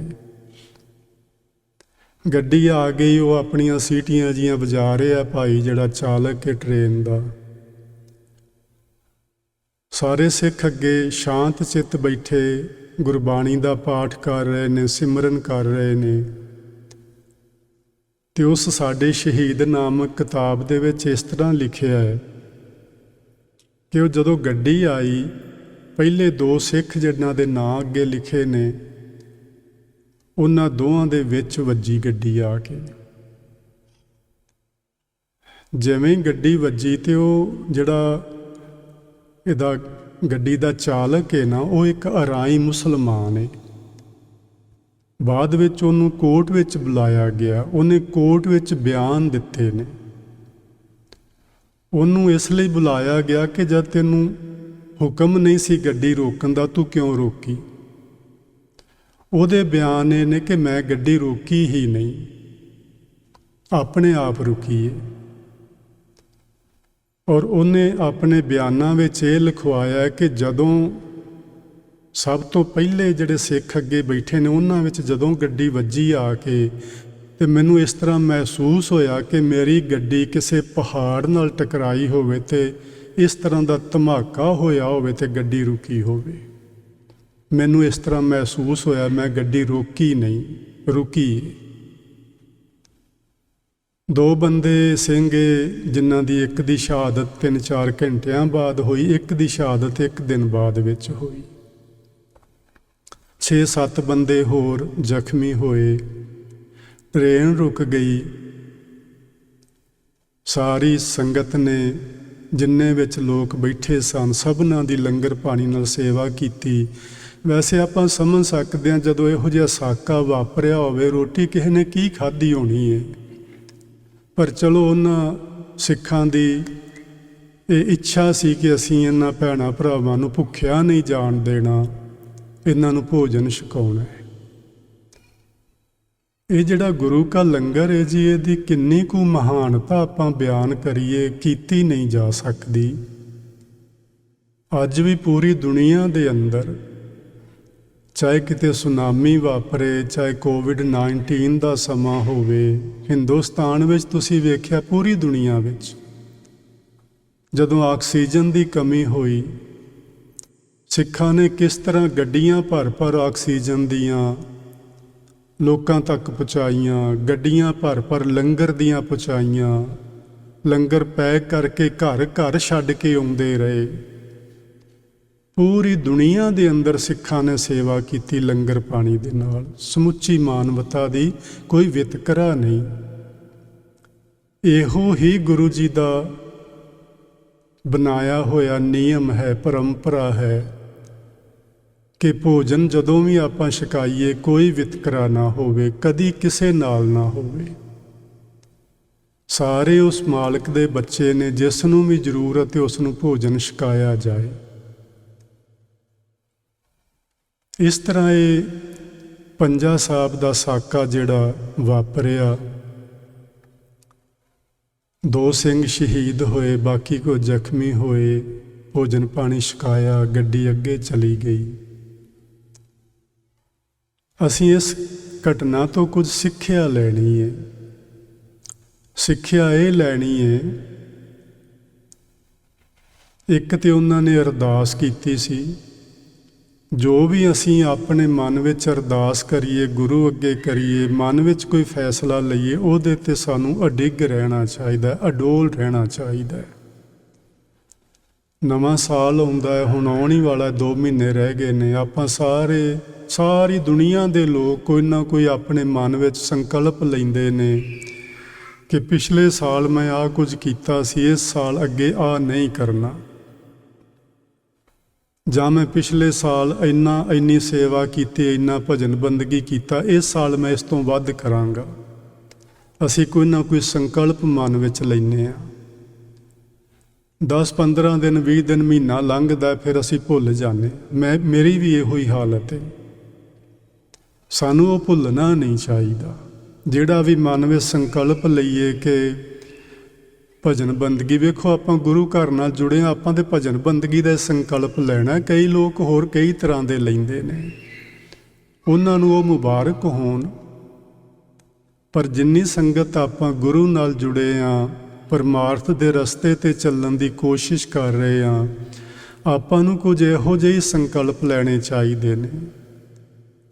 ਗੱਡੀ ਆ ਗਈ, ਉਹ ਆਪਣੀਆਂ ਸੀਟੀਆਂ ਜੀਆਂ ਵਜਾ ਰਿਹਾ ਭਾਈ ਜਿਹੜਾ ਚਾਲਕ ਹੈ ਟ੍ਰੇਨ ਦਾ। ਸਾਰੇ ਸਿੱਖ ਅੱਗੇ ਸ਼ਾਂਤ ਚਿੱਤ ਬੈਠੇ ਗੁਰਬਾਣੀ ਦਾ ਪਾਠ ਕਰ ਰਹੇ ਨੇ, ਸਿਮਰਨ ਕਰ ਰਹੇ ਨੇ। ਅਤੇ ਉਸ ਸਾਡੇ ਸ਼ਹੀਦ ਨਾਮਕ ਕਿਤਾਬ ਦੇ ਵਿੱਚ ਇਸ ਤਰ੍ਹਾਂ ਲਿਖਿਆ ਹੈ ਕਿ ਉਹ ਜਦੋਂ ਗੱਡੀ ਆਈ, ਪਹਿਲੇ 2 ਸਿੱਖ ਜਿਨ੍ਹਾਂ ਦੇ ਨਾਂ ਅੱਗੇ ਲਿਖੇ ਨੇ, ਉਹਨਾਂ ਦੋਵਾਂ ਦੇ ਵਿੱਚ ਵੱਜੀ ਗੱਡੀ ਆ ਕੇ। ਜਿਵੇਂ ਹੀ ਗੱਡੀ ਵੱਜੀ ਅਤੇ ਉਹ ਜਿਹੜਾ ਇਹਦਾ ਗੱਡੀ ਦਾ ਚਾਲਕ ਹੈ ਨਾ, ਉਹ ਇੱਕ ਅਰਾਈ ਮੁਸਲਮਾਨ ਹੈ। ਬਾਅਦ ਵਿੱਚ ਉਹਨੂੰ ਕੋਰਟ ਵਿੱਚ ਬੁਲਾਇਆ ਗਿਆ, ਉਹਨੇ ਕੋਰਟ ਵਿੱਚ ਬਿਆਨ ਦਿੱਤੇ ਨੇ। ਉਹਨੂੰ ਇਸ ਲਈ ਬੁਲਾਇਆ ਗਿਆ ਕਿ ਜਦ ਤੈਨੂੰ ਹੁਕਮ ਨਹੀਂ ਸੀ ਗੱਡੀ ਰੋਕਣ ਦਾ, ਤੂੰ ਕਿਉਂ ਰੋਕੀ? ਉਹਦੇ ਬਿਆਨ ਇਹ ਨੇ ਕਿ ਮੈਂ ਗੱਡੀ ਰੋਕੀ ਹੀ ਨਹੀਂ, ਆਪਣੇ ਆਪ ਰੁਕੀ ਹੈ। ਔਰ ਉਹਨੇ ਆਪਣੇ ਬਿਆਨਾਂ ਵਿੱਚ ਇਹ ਲਿਖਵਾਇਆ ਕਿ ਜਦੋਂ ਸਭ ਤੋਂ ਪਹਿਲੇ ਜਿਹੜੇ ਸਿੱਖ ਅੱਗੇ ਬੈਠੇ ਨੇ ਉਹਨਾਂ ਵਿੱਚ ਜਦੋਂ ਗੱਡੀ ਵੱਜੀ ਆ ਕੇ, ਅਤੇ ਮੈਨੂੰ ਇਸ ਤਰ੍ਹਾਂ ਮਹਿਸੂਸ ਹੋਇਆ ਕਿ ਮੇਰੀ ਗੱਡੀ ਕਿਸੇ ਪਹਾੜ ਨਾਲ ਟਕਰਾਈ ਹੋਵੇ ਅਤੇ ਇਸ ਤਰ੍ਹਾਂ ਦਾ ਧਮਾਕਾ ਹੋਇਆ ਹੋਵੇ ਅਤੇ ਗੱਡੀ ਰੁਕੀ ਹੋਵੇ। ਮੈਨੂੰ ਇਸ ਤਰ੍ਹਾਂ ਮਹਿਸੂਸ ਹੋਇਆ, ਮੈਂ ਗੱਡੀ ਰੋਕੀ ਨਹੀਂ, ਰੁਕੀ। 2 ਬੰਦੇ ਸਿੰਘ ਜਿਨ੍ਹਾਂ ਦੀ ਇੱਕ ਦੀ ਸ਼ਹਾਦਤ 3-4 ਘੰਟਿਆਂ ਬਾਅਦ ਹੋਈ, ਇੱਕ ਦੀ ਸ਼ਹਾਦਤ 1 ਦਿਨ ਬਾਅਦ ਵਿੱਚ ਹੋਈ। 6-7 ਬੰਦੇ ਹੋਰ ਜ਼ਖਮੀ ਹੋਏ। ਟ੍ਰੇਨ ਰੁਕ ਗਈ। ਸਾਰੀ ਸੰਗਤ ਨੇ ਜਿੰਨੇ ਵਿੱਚ ਲੋਕ ਬੈਠੇ ਸਨ ਸਭਨਾਂ ਦੀ ਲੰਗਰ ਪਾਣੀ ਨਾਲ ਸੇਵਾ ਕੀਤੀ। ਵੈਸੇ ਆਪਾਂ ਸਮਝ ਸਕਦੇ ਹਾਂ ਜਦੋਂ ਇਹੋ ਜਿਹਾ ਸਾਕਾ ਵਾਪਰਿਆ ਹੋਵੇ, ਰੋਟੀ ਕਿਸੇ ਨੇ ਕੀ ਖਾਧੀ ਹੋਣੀ ਹੈ। ਪਰ ਚਲੋ ਉਹਨਾਂ ਸਿੱਖਾਂ ਦੀ ਇਹ ਇੱਛਾ ਸੀ ਕਿ ਅਸੀਂ ਇਹਨਾਂ ਭੈਣਾਂ ਭਰਾਵਾਂ ਨੂੰ ਭੁੱਖਿਆ ਨਹੀਂ ਜਾਣ ਦੇਣਾ, ਇਹਨਾਂ ਨੂੰ ਭੋਜਨ ਛਕਾਉਣਾ ਹੈ। ਇਹ ਜਿਹੜਾ ਗੁਰੂ ਕਾ ਲੰਗਰ ਹੈ ਜੀ, ਇਹਦੀ ਕਿੰਨੀ ਕੁ ਮਹਾਨਤਾ ਆਪਾਂ ਬਿਆਨ ਕਰੀਏ, ਕੀਤੀ ਨਹੀਂ ਜਾ ਸਕਦੀ। ਅੱਜ ਵੀ ਪੂਰੀ ਦੁਨੀਆ ਦੇ ਅੰਦਰ, ਚਾਹੇ ਕਿਤੇ ਸੁਨਾਮੀ ਵਾਪਰੇ, ਚਾਹੇ ਕੋਵਿਡ-19 ਦਾ ਸਮਾਂ ਹੋਵੇ, ਹਿੰਦੁਸਤਾਨ ਵਿੱਚ ਤੁਸੀਂ ਵੇਖਿਆ ਪੂਰੀ ਦੁਨੀਆ ਵਿੱਚ ਜਦੋਂ ਆਕਸੀਜਨ ਦੀ ਕਮੀ ਹੋਈ, ਸਿੱਖਾਂ ਨੇ ਕਿਸ ਤਰ੍ਹਾਂ ਗੱਡੀਆਂ ਭਰ ਭਰ ਆਕਸੀਜਨ ਦੀਆਂ ਲੋਕਾਂ ਤੱਕ ਪਹੁੰਚਾਈਆਂ, ਗੱਡੀਆਂ ਭਰ ਭਰ ਲੰਗਰ ਦੀਆਂ ਪਹੁੰਚਾਈਆਂ, ਲੰਗਰ ਪੈਕ ਕਰਕੇ ਘਰ ਘਰ ਛੱਡ ਕੇ ਆਉਂਦੇ ਰਹੇ। ਪੂਰੀ ਦੁਨੀਆ ਦੇ ਅੰਦਰ ਸਿੱਖਾਂ ਨੇ ਸੇਵਾ ਕੀਤੀ ਲੰਗਰ ਪਾਣੀ ਦੇ ਨਾਲ। ਸਮੁੱਚੀ ਮਾਨਵਤਾ ਦੀ ਕੋਈ ਵਿਤਕਰਾ ਨਹੀਂ। ਇਹੋ ਹੀ ਗੁਰੂ ਜੀ ਦਾ ਬਣਾਇਆ ਹੋਇਆ ਨਿਯਮ ਹੈ, ਪਰੰਪਰਾ ਹੈ ਕਿ ਭੋਜਨ ਜਦੋਂ ਵੀ ਆਪਾਂ ਛਕਾਈਏ ਕੋਈ ਵਿਤਕਰਾ ਨਾ ਹੋਵੇ, ਕਦੀ ਕਿਸੇ ਨਾਲ ਨਾ ਹੋਵੇ। ਸਾਰੇ ਉਸ ਮਾਲਕ ਦੇ ਬੱਚੇ ਨੇ, ਜਿਸ ਨੂੰ ਵੀ ਜ਼ਰੂਰਤ ਹੈ ਉਸ ਨੂੰ ਭੋਜਨ ਛਕਾਇਆ ਜਾਏ। ਇਸ ਤਰ੍ਹਾਂ ਇਹ ਪੰਜਾ ਸਾਹਿਬ ਦਾ ਸਾਕਾ ਜਿਹੜਾ ਵਾਪਰਿਆ, 2 ਸਿੰਘ ਸ਼ਹੀਦ ਹੋਏ, ਬਾਕੀ ਕੋਈ ਜ਼ਖਮੀ ਹੋਏ, ਭੋਜਨ ਪਾਣੀ ਛਕਾਇਆ, ਗੱਡੀ ਅੱਗੇ ਚਲੀ ਗਈ। ਅਸੀਂ ਇਸ ਘਟਨਾ ਤੋਂ ਕੁਝ ਸਿੱਖਿਆ ਲੈਣੀ ਹੈ। ਸਿੱਖਿਆ ਇਹ ਲੈਣੀ ਹੈ, ਇੱਕ ਤੇ ਉਹਨਾਂ ਨੇ ਅਰਦਾਸ ਕੀਤੀ ਸੀ। ਜੋ ਵੀ ਅਸੀਂ ਆਪਣੇ ਮਨ ਵਿੱਚ ਅਰਦਾਸ ਕਰੀਏ, ਗੁਰੂ ਅੱਗੇ ਕਰੀਏ, ਮਨ ਵਿੱਚ ਕੋਈ ਫੈਸਲਾ ਲਈਏ, ਉਹਦੇ 'ਤੇ ਸਾਨੂੰ ਅਡਿੱਗ ਰਹਿਣਾ ਚਾਹੀਦਾ, ਅਡੋਲ ਰਹਿਣਾ ਚਾਹੀਦਾ। ਨਵਾਂ ਸਾਲ ਆਉਂਦਾ ਹੈ, ਹੁਣ ਆਉਣ ਹੀ ਵਾਲਾ 2 ਮਹੀਨੇ ਰਹਿ ਗਏ ਨੇ। ਆਪਾਂ ਸਾਰੀ ਦੁਨੀਆ ਦੇ ਲੋਕ ਕੋਈ ਨਾ ਕੋਈ ਆਪਣੇ ਮਨ ਵਿੱਚ ਸੰਕਲਪ ਲੈਂਦੇ ਨੇ ਕਿ ਪਿਛਲੇ ਸਾਲ ਮੈਂ ਆਹ ਕੁਝ ਕੀਤਾ ਸੀ, ਇਸ ਸਾਲ ਅੱਗੇ ਆਹ ਨਹੀਂ ਕਰਨਾ, ਜਾਂ ਮੈਂ ਪਿਛਲੇ ਸਾਲ ਇੰਨੀ ਸੇਵਾ ਕੀਤੀ, ਇੰਨਾ ਭਜਨ ਬੰਦਗੀ ਕੀਤਾ, ਇਸ ਸਾਲ ਮੈਂ ਇਸ ਤੋਂ ਵੱਧ ਕਰਾਂਗਾ। ਅਸੀਂ ਕੋਈ ਨਾ ਕੋਈ ਸੰਕਲਪ ਮਨ ਵਿੱਚ ਲੈਂਦੇ ਹਾਂ। 10-15 ਦਿਨ, 20 ਦਿਨ, ਮਹੀਨਾ ਲੰਘਦਾ, ਫਿਰ ਅਸੀਂ ਭੁੱਲ ਜਾਂਦੇ। ਮੇਰੀ ਵੀ ਇਹੋ ਹੀ ਹਾਲਤ ਹੈ। ਸਾਨੂੰ ਉਹ ਭੁੱਲਣਾ ਨਹੀਂ ਚਾਹੀਦਾ। ਜਿਹੜਾ ਵੀ ਮਨ ਵਿੱਚ ਸੰਕਲਪ ਲਈਏ ਕਿ ਭਜਨ ਬੰਦਗੀ, ਵੇਖੋ ਆਪਾਂ ਗੁਰੂ ਘਰ ਨਾਲ ਜੁੜੇ ਹਾਂ, ਆਪਾਂ ਦੇ ਭਜਨ ਬੰਦਗੀ ਦਾ ਸੰਕਲਪ ਲੈਣਾ। ਕਈ ਲੋਕ ਹੋਰ ਕਈ ਤਰ੍ਹਾਂ ਦੇ ਲੈਂਦੇ ਨੇ, ਉਹਨਾਂ ਨੂੰ ਉਹ ਮੁਬਾਰਕ ਹੋਣ। ਪਰ ਜਿੰਨੀ ਸੰਗਤ ਆਪਾਂ ਗੁਰੂ ਨਾਲ ਜੁੜੇ ਹਾਂ, ਪਰਮਾਰਥ ਦੇ ਰਸਤੇ 'ਤੇ ਚੱਲਣ ਦੀ ਕੋਸ਼ਿਸ਼ ਕਰ ਰਹੇ ਹਾਂ, ਆਪਾਂ ਨੂੰ ਕੁਝ ਇਹੋ ਜਿਹੇ ਸੰਕਲਪ ਲੈਣੇ ਚਾਹੀਦੇ ਨੇ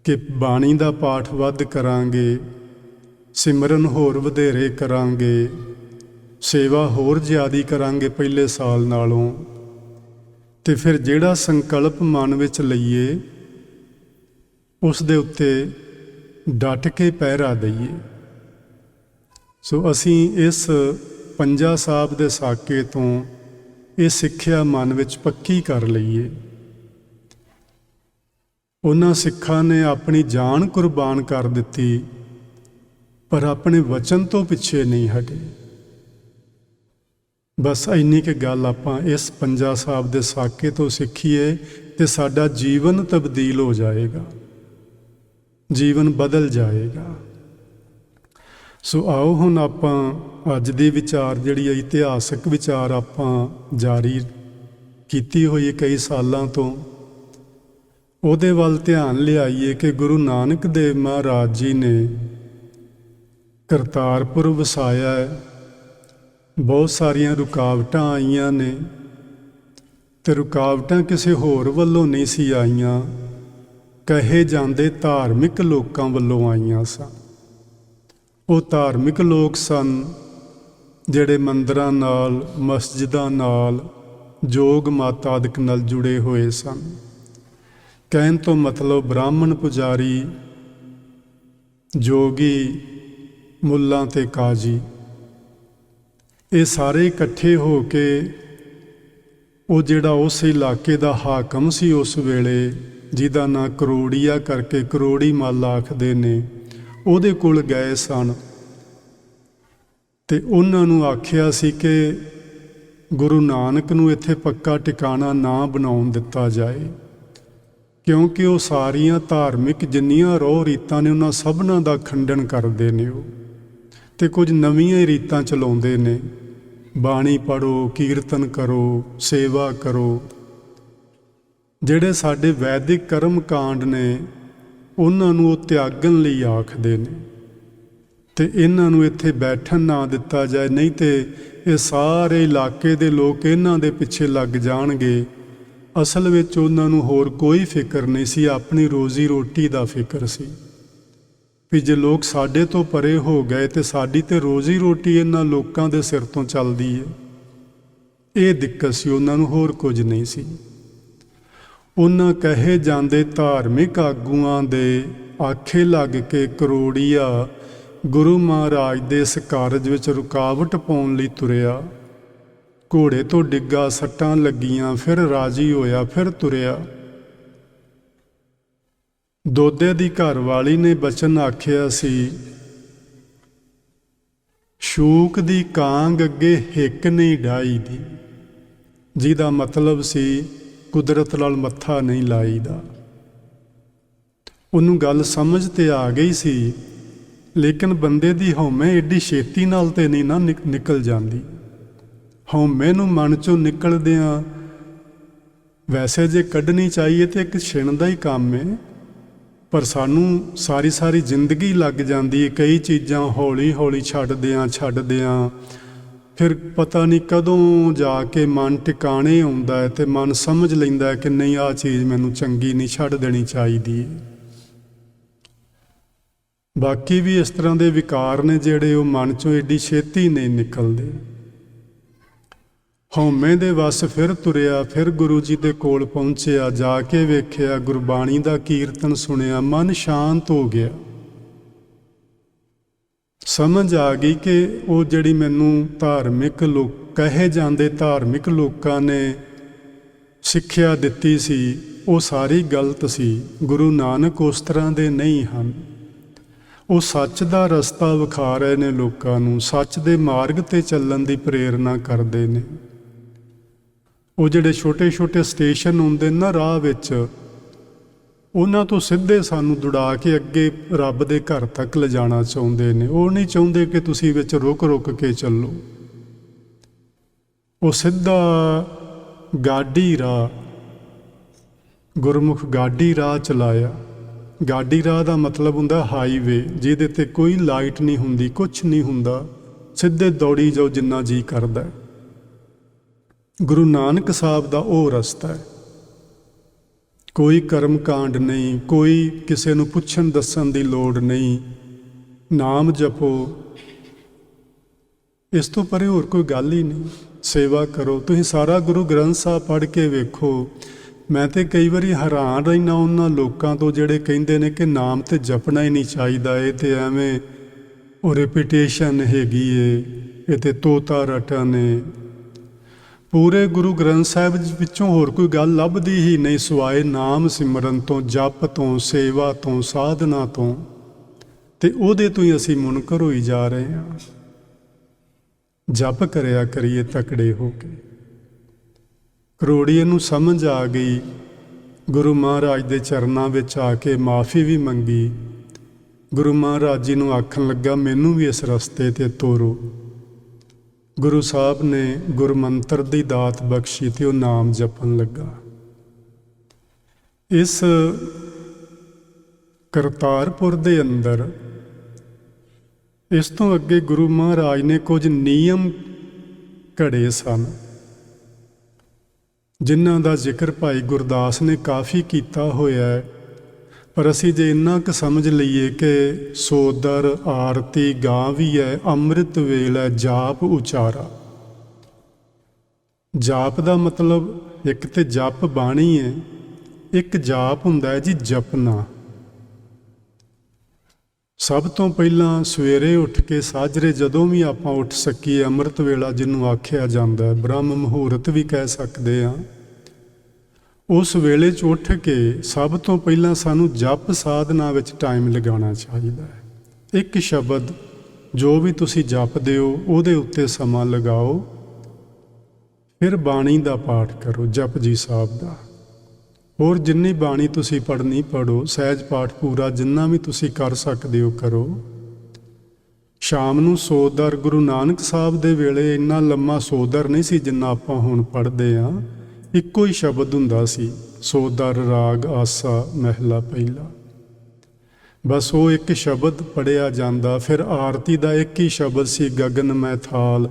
ਕਿ ਬਾਣੀ ਦਾ ਪਾਠ ਵੱਧ ਕਰਾਂਗੇ, ਸਿਮਰਨ ਹੋਰ ਵਧੇਰੇ ਕਰਾਂਗੇ, ਸੇਵਾ ਹੋਰ ਜ਼ਿਆਦਾ ਕਰਾਂਗੇ ਪਹਿਲੇ ਸਾਲ ਨਾਲੋਂ। ਤੇ ਫਿਰ ਜਿਹੜਾ ਸੰਕਲਪ ਮਨ ਵਿੱਚ ਲਈਏ, ਉਸ ਦੇ ਉੱਤੇ ਡਟ ਕੇ ਪਹਿਰਾ ਦਈਏ। ਸੋ ਅਸੀਂ ਇਸ ਪੰਜਾ ਸਾਹਿਬ ਦੇ ਸਾਕੇ ਤੋਂ ਇਹ ਸਿੱਖਿਆ ਮਨ ਵਿੱਚ ਪੱਕੀ ਕਰ ਲਈਏ। ਉਹਨਾਂ ਸਿੱਖਾਂ ਨੇ ਆਪਣੀ ਜਾਨ ਕੁਰਬਾਨ ਕਰ ਦਿੱਤੀ, ਪਰ ਆਪਣੇ ਵਚਨ ਤੋਂ ਪਿੱਛੇ ਨਹੀਂ ਹਟੇ। ਬਸ ਇੰਨੀ ਕੁ ਗੱਲ ਆਪਾਂ ਇਸ ਪੰਜਾ ਸਾਹਿਬ ਦੇ ਸਾਕੇ ਤੋਂ ਸਿੱਖੀਏ ਤੇ ਸਾਡਾ ਜੀਵਨ ਤਬਦੀਲ ਹੋ ਜਾਏਗਾ, ਜੀਵਨ ਬਦਲ ਜਾਏਗਾ। ਸੋ ਆਓ ਹੁਣ ਆਪਾਂ ਅੱਜ ਦੀ ਵਿਚਾਰ ਜਿਹੜੀ ਹੈ, ਇਤਿਹਾਸਕ ਵਿਚਾਰ ਆਪਾਂ ਜਾਰੀ ਕੀਤੀ ਹੋਈ ਕਈ ਸਾਲਾਂ ਤੋਂ, ਉਹਦੇ ਵੱਲ ਧਿਆਨ ਲਿਆਈਏ ਕਿ ਗੁਰੂ ਨਾਨਕ ਦੇਵ ਮਹਾਰਾਜ ਜੀ ਨੇ ਕਰਤਾਰਪੁਰ ਵਸਾਇਆ ਹੈ। ਬਹੁਤ ਸਾਰੀਆਂ ਰੁਕਾਵਟਾਂ ਆਈਆਂ ਨੇ, ਤੇ ਰੁਕਾਵਟਾਂ ਕਿਸੇ ਹੋਰ ਵੱਲੋਂ ਨਹੀਂ ਸੀ ਆਈਆਂ, ਕਹੇ ਜਾਂਦੇ ਧਾਰਮਿਕ ਲੋਕਾਂ ਵੱਲੋਂ ਆਈਆਂ ਸਨ। ਉਹ ਧਾਰਮਿਕ ਲੋਕ ਸਨ ਜਿਹੜੇ ਮੰਦਰਾਂ ਨਾਲ, ਮਸਜਿਦਾਂ ਨਾਲ, ਜੋਗ ਮਾਤਾ ਆਦਿਕ ਨਾਲ ਜੁੜੇ ਹੋਏ ਸਨ। ਕਹਿਣ ਤੋਂ ਮਤਲਬ ਬ੍ਰਾਹਮਣ, ਪੁਜਾਰੀ, ਜੋਗੀ, ਮੁੱਲਾਂ ਤੇ ਕਾਜੀ, ਇਹ ਸਾਰੇ ਇਕੱਠੇ ਹੋ ਕੇ ਉਹ ਜਿਹੜਾ ਉਸ ਇਲਾਕੇ ਦਾ ਹਾਕਮ ਸੀ ਉਸ ਵੇਲੇ, ਜਿਹਦਾ ਨਾਂ ਕਰੋੜੀਆ ਕਰਕੇ ਕਰੋੜੀ ਮੱਲ ਆਖਦੇ ਨੇ, ਉਹਦੇ ਕੋਲ ਗਏ ਸਨ ਤੇ ਉਹਨਾਂ ਨੂੰ ਆਖਿਆ ਸੀ ਕਿ ਗੁਰੂ ਨਾਨਕ ਨੂੰ ਇੱਥੇ ਪੱਕਾ ਟਿਕਾਣਾ ਨਾ ਬਣਾਉਣ ਦਿੱਤਾ ਜਾਏ, ਕਿਉਂਕਿ ਉਹ ਸਾਰੀਆਂ ਧਾਰਮਿਕ ਜਿੰਨੀਆਂ ਰੋਹ ਰੀਤਾਂ ਨੇ ਉਹਨਾਂ ਸਭਨਾਂ ਦਾ ਖੰਡਨ ਕਰਦੇ ਨੇ ਉਹ, ਤੇ ਕੁਝ ਨਵੀਆਂ ਹੀ ਰੀਤਾਂ ਚਲਾਉਂਦੇ ਨੇ। ਬਾਣੀ ਪੜ੍ਹੋ, ਕੀਰਤਨ ਕਰੋ, ਸੇਵਾ ਕਰੋ। ਜਿਹੜੇ ਸਾਡੇ ਵੈਦਿਕ ਕਰਮ ਕਾਂਡ ਨੇ ਉਹਨਾਂ ਨੂੰ ਉਹ ਤਿਆਗਣ ਲਈ ਆਖਦੇ ਨੇ, ਤੇ ਇਹਨਾਂ ਨੂੰ ਇੱਥੇ ਬੈਠਣ ਨਾ ਦਿੱਤਾ ਜਾਏ, ਨਹੀਂ ਤੇ ਇਹ ਸਾਰੇ ਇਲਾਕੇ ਦੇ ਲੋਕ ਇਹਨਾਂ ਦੇ ਪਿੱਛੇ ਲੱਗ ਜਾਣਗੇ। ਅਸਲ ਵਿੱਚ ਉਹਨਾਂ ਨੂੰ ਹੋਰ ਕੋਈ ਫਿਕਰ ਨਹੀਂ ਸੀ, ਆਪਣੀ ਰੋਜ਼ੀ ਰੋਟੀ ਦਾ ਫਿਕਰ ਸੀ ਵੀ ਜੇ ਲੋਕ ਸਾਡੇ ਤੋਂ ਪਰੇ ਹੋ ਗਏ ਤੇ ਸਾਡੀ ਤੇ ਰੋਜ਼ੀ ਰੋਟੀ ਇਹਨਾਂ ਲੋਕਾਂ ਦੇ ਸਿਰ ਤੋਂ ਚੱਲਦੀ ਹੈ। ਇਹ ਦਿੱਕਤ ਸੀ ਉਹਨਾਂ ਨੂੰ, ਹੋਰ ਕੁਝ ਨਹੀਂ ਸੀ। ਉਹਨਾਂ ਕਹੇ ਜਾਂਦੇ ਧਾਰਮਿਕ ਆਗੂਆਂ ਦੇ ਆਖੇ ਲੱਗ ਕੇ ਕਰੋੜੀਆ ਗੁਰੂ ਮਹਾਰਾਜ ਦੇ ਇਸ ਕਾਰਜ ਵਿੱਚ ਰੁਕਾਵਟ ਪਾਉਣ ਲਈ ਤੁਰਿਆ। ਘੋੜੇ ਤੋਂ ਡਿੱਗਾ, ਸੱਟਾਂ ਲੱਗੀਆਂ, ਫਿਰ ਰਾਜੀ ਹੋਇਆ, ਫਿਰ ਤੁਰਿਆ। ਦੋਦੇ ਦੀ ਘਰਵਾਲੀ ਨੇ ਬਚਨ ਆਖਿਆ ਸੀ, ਸ਼ੂਕ ਦੀ ਕਾਂਗ ਅੱਗੇ ਹਿੱਕ ਨਹੀਂ ਡਾਈ ਦੀ, ਜਿਹਦਾ ਮਤਲਬ ਸੀ ਕੁਦਰਤ ਨਾਲ ਮੱਥਾ ਨਹੀਂ ਲਾਈਦਾ। ਉਹਨੂੰ ਗੱਲ ਸਮਝ ਤੇ ਆ ਗਈ ਸੀ, ਲੇਕਿਨ ਬੰਦੇ ਦੀ ਹਉਮੈ ਏਡੀ ਛੇਤੀ ਨਾਲ ਤੇ ਨਹੀਂ ਨਾ ਨਿਕਲ ਜਾਂਦੀ। ਹਉਮੈ ਨੂੰ ਮਨ ਚੋਂ ਨਿਕਲਦਿਆਂ ਵੈਸੇ ਜੇ ਕੱਢਣੀ ਚਾਹੀਏ ਤੇ ਇੱਕ ਛਿਣ ਦਾ ਹੀ ਕੰਮ ਹੈ, ਪਰ ਸਾਨੂੰ ਸਾਰੀ ਸਾਰੀ ਜ਼ਿੰਦਗੀ ਲੱਗ ਜਾਂਦੀ ਹੈ ਕਈ ਚੀਜ਼ਾਂ ਹੌਲੀ ਹੌਲੀ ਛੱਡਦਿਆਂ ਫਿਰ ਪਤਾ ਨਹੀਂ ਕਦੋਂ ਜਾ ਕੇ ਮਨ ਟਿਕਾਣੇ ਆਉਂਦਾ ਹੈ ਤੇ ਮਨ ਸਮਝ ਲੈਂਦਾ ਹੈ ਕਿ ਨਹੀਂ, ਆਹ ਚੀਜ਼ ਮੈਨੂੰ ਚੰਗੀ ਨਹੀਂ, ਛੱਡ ਦੇਣੀ ਚਾਹੀਦੀ। ਬਾਕੀ ਵੀ ਇਸ ਤਰ੍ਹਾਂ ਦੇ ਵਿਕਾਰ ਨੇ ਜਿਹੜੇ ਉਹ ਮਨ ਚੋਂ ਏਡੀ ਛੇਤੀ ਨਹੀਂ ਨਿਕਲਦੇ। ਹਉਮੈ ਦੇ ਵਸ ਫਿਰ ਤੁਰਿਆ, ਫਿਰ ਗੁਰੂ ਜੀ ਦੇ ਕੋਲ ਪਹੁੰਚਿਆ, ਜਾ ਕੇ ਵੇਖਿਆ, ਗੁਰਬਾਣੀ ਦਾ ਕੀਰਤਨ ਸੁਣਿਆ, ਮਨ ਸ਼ਾਂਤ ਹੋ ਗਿਆ। ਸਮਝ ਆ ਗਈ ਕਿ ਉਹ ਜਿਹੜੀ ਮੈਨੂੰ ਧਾਰਮਿਕ ਲੋਕ ਕਹੇ ਜਾਂਦੇ ਧਾਰਮਿਕ ਲੋਕਾਂ ਨੇ ਸਿੱਖਿਆ ਦਿੱਤੀ ਸੀ ਉਹ ਸਾਰੀ ਗਲਤ ਸੀ। ਗੁਰੂ ਨਾਨਕ ਉਸ ਤਰ੍ਹਾਂ ਦੇ ਨਹੀਂ ਹਨ। ਉਹ ਸੱਚ ਦਾ ਰਸਤਾ ਵਿਖਾ ਰਹੇ ਨੇ ਲੋਕਾਂ ਨੂੰ, ਸੱਚ ਦੇ ਮਾਰਗ 'ਤੇ ਚੱਲਣ ਦੀ ਪ੍ਰੇਰਨਾ ਕਰਦੇ ਨੇ। ਉਹ ਜਿਹੜੇ ਛੋਟੇ ਛੋਟੇ ਸਟੇਸ਼ਨ ਹੁੰਦੇ ਨਾ ਰਾਹ ਵਿੱਚ, ਉਹਨਾਂ ਤੋਂ ਸਿੱਧੇ ਸਾਨੂੰ ਦੁੜਾ ਕੇ ਅੱਗੇ ਰੱਬ ਦੇ ਘਰ ਤੱਕ ਲਿਜਾਣਾ ਚਾਹੁੰਦੇ ਨੇ। ਉਹ ਨਹੀਂ ਚਾਹੁੰਦੇ ਕਿ ਤੁਸੀਂ ਵਿੱਚ ਰੁਕ ਰੁਕ ਕੇ ਚੱਲੋ। ਉਹ ਸਿੱਧਾ ਗਾਡੀ ਰਾਹ, ਗੁਰਮੁਖ ਗਾਡੀ ਰਾਹ ਚਲਾਇਆ। ਗਾਡੀ ਰਾਹ ਦਾ ਮਤਲਬ ਹੁੰਦਾ ਹਾਈਵੇ, ਜਿਹਦੇ 'ਤੇ ਕੋਈ ਲਾਈਟ ਨਹੀਂ ਹੁੰਦੀ, ਕੁਛ ਨਹੀਂ ਹੁੰਦਾ, ਸਿੱਧੇ ਦੌੜੀ ਜਾਓ ਜਿੰਨਾ ਜੀ ਕਰਦਾ। ਗੁਰੂ ਨਾਨਕ ਸਾਹਿਬ ਦਾ ਉਹ ਰਸਤਾ ਹੈ। ਕੋਈ ਕਰਮ ਕਾਂਡ ਨਹੀਂ, ਕੋਈ ਕਿਸੇ ਨੂੰ ਪੁੱਛਣ ਦੱਸਣ ਦੀ ਲੋੜ ਨਹੀਂ। ਨਾਮ ਜਪੋ, ਇਸ ਤੋਂ ਪਰੇ ਹੋਰ ਕੋਈ ਗੱਲ ਹੀ ਨਹੀਂ। ਸੇਵਾ ਕਰੋ। ਤੁਸੀਂ ਸਾਰਾ ਗੁਰੂ ਗ੍ਰੰਥ ਸਾਹਿਬ ਪੜ੍ਹ ਕੇ ਵੇਖੋ। ਮੈਂ ਤੇ ਕਈ ਵਾਰੀ ਹੈਰਾਨ ਰਹਿਣਾ ਉਹਨਾਂ ਲੋਕਾਂ ਤੋਂ ਜਿਹੜੇ ਕਹਿੰਦੇ ਨੇ ਕਿ ਨਾਮ ਤੇ ਜਪਣਾ ਹੀ ਨਹੀਂ ਚਾਹੀਦਾ, ਇਹ ਤੇ ਐਵੇਂ ਉਹ ਰੈਪੀਟੇਸ਼ਨ ਹੈਗੀ ਏ, ਇਹ ਤੇ ਤੋਤਾ ਰਟਾ ਨੇ। ਪੂਰੇ ਗੁਰੂ ਗ੍ਰੰਥ ਸਾਹਿਬ ਵਿੱਚੋਂ ਹੋਰ ਕੋਈ ਗੱਲ ਲੱਭਦੀ ਹੀ ਨਹੀਂ ਸਿਵਾਏ ਨਾਮ ਸਿਮਰਨ ਤੋਂ, ਜਪ ਤੋਂ, ਸੇਵਾ ਤੋਂ, ਸਾਧਨਾ ਤੋਂ, ਤੇ ਉਹਦੇ ਤੋਂ ਹੀ ਅਸੀਂ ਮੁਨਕਰ ਹੋਈ ਜਾ ਰਹੇ ਹਾਂ। ਜਪ ਕਰਿਆ ਕਰੀਏ ਤਕੜੇ ਹੋ ਕੇ। ਕਰੋੜੀਏ ਨੂੰ ਸਮਝ ਆ ਗਈ, ਗੁਰੂ ਮਹਾਰਾਜ ਦੇ ਚਰਨਾਂ ਵਿੱਚ ਆ ਕੇ ਮਾਫੀ ਵੀ ਮੰਗੀ। ਗੁਰੂ ਮਹਾਰਾਜ ਜੀ ਨੂੰ ਆਖਣ ਲੱਗਾ, ਮੈਨੂੰ ਵੀ ਇਸ ਰਸਤੇ 'ਤੇ ਤੋਰੋ। ਗੁਰੂ ਸਾਹਿਬ ਨੇ ਗੁਰਮੰਤਰ ਦੀ ਦਾਤ ਬਖਸ਼ੀ ਤੇ ਉਹ ਨਾਮ ਜਪਣ ਲੱਗਾ। ਇਸ ਕਰਤਾਰਪੁਰ ਦੇ ਅੰਦਰ ਇਸ ਤੋਂ ਅੱਗੇ ਗੁਰੂ ਮਹਾਰਾਜ ਨੇ ਕੁਝ ਨਿਯਮ ਘੜੇ ਸਨ, ਜਿਨ੍ਹਾਂ ਦਾ ਜ਼ਿਕਰ ਭਾਈ ਗੁਰਦਾਸ ਨੇ ਕਾਫੀ ਕੀਤਾ ਹੋਇਆ ਹੈ। ਪਰ ਅਸੀਂ ਜੇ ਇੰਨਾ ਕੁ ਸਮਝ ਲਈਏ ਕਿ ਸੋਦਰ ਆਰਤੀ ਗਾਂ ਵੀ ਹੈ, ਅੰਮ੍ਰਿਤ ਵੇਲਾ ਜਾਪ ਉਚਾਰਾ। ਜਾਪ ਦਾ ਮਤਲਬ ਇੱਕ ਤੇ ਜਪ ਬਾਣੀ ਹੈ, ਇੱਕ ਜਾਪ ਹੁੰਦਾ ਹੈ ਜੀ ਜਪਣਾ। ਸਭ ਤੋਂ ਪਹਿਲਾਂ ਸਵੇਰੇ ਉੱਠ ਕੇ ਸਾਜਰੇ ਜਦੋਂ ਵੀ ਆਪਾਂ ਉੱਠ ਸਕੀਏ, ਅੰਮ੍ਰਿਤ ਵੇਲਾ ਜਿਹਨੂੰ ਆਖਿਆ ਜਾਂਦਾ ਹੈ, ਬ੍ਰਹਮ ਮੁਹੂਰਤ ਵੀ ਕਹਿ ਸਕਦੇ ਹਾਂ, ਉਸ ਵੇਲੇ 'ਚ ਉੱਠ ਕੇ ਸਭ ਤੋਂ ਪਹਿਲਾਂ ਸਾਨੂੰ ਜਪ ਸਾਧਨਾ ਵਿੱਚ ਟਾਈਮ ਲਗਾਉਣਾ ਚਾਹੀਦਾ ਹੈ। ਇੱਕ ਸ਼ਬਦ ਜੋ ਵੀ ਤੁਸੀਂ ਜਪਦੇ ਹੋ ਉਹਦੇ ਉੱਤੇ ਸਮਾਂ ਲਗਾਓ, ਫਿਰ ਬਾਣੀ ਦਾ ਪਾਠ ਕਰੋ, ਜਪਜੀ ਸਾਹਿਬ ਦਾ। ਹੋਰ ਜਿੰਨੀ ਬਾਣੀ ਤੁਸੀਂ ਪੜ੍ਹਨੀ ਪੜ੍ਹੋ, ਸਹਿਜ ਪਾਠ ਪੂਰਾ ਜਿੰਨਾ ਵੀ ਤੁਸੀਂ ਕਰ ਸਕਦੇ ਹੋ ਕਰੋ। ਸ਼ਾਮ ਨੂੰ ਸੋਦਰ, ਗੁਰੂ ਨਾਨਕ ਸਾਹਿਬ ਦੇ ਵੇਲੇ ਇੰਨਾ ਲੰਮਾ ਸੋਦਰ ਨਹੀਂ ਸੀ ਜਿੰਨਾ ਆਪਾਂ ਹੁਣ ਪੜ੍ਹਦੇ ਹਾਂ। ਇੱਕੋ ਹੀ ਸ਼ਬਦ ਹੁੰਦਾ ਸੀ, ਸੋਦਰ ਰਾਗ ਆਸਾ ਮਹਿਲਾ ਪਹਿਲਾ। ਬਸ ਉਹ ਇੱਕ ਸ਼ਬਦ ਪੜ੍ਹਿਆ ਜਾਂਦਾ। ਫਿਰ ਆਰਤੀ ਦਾ ਇੱਕ ਹੀ ਸ਼ਬਦ ਸੀ, ਗਗਨ ਮੈਂ ਥਾਲ।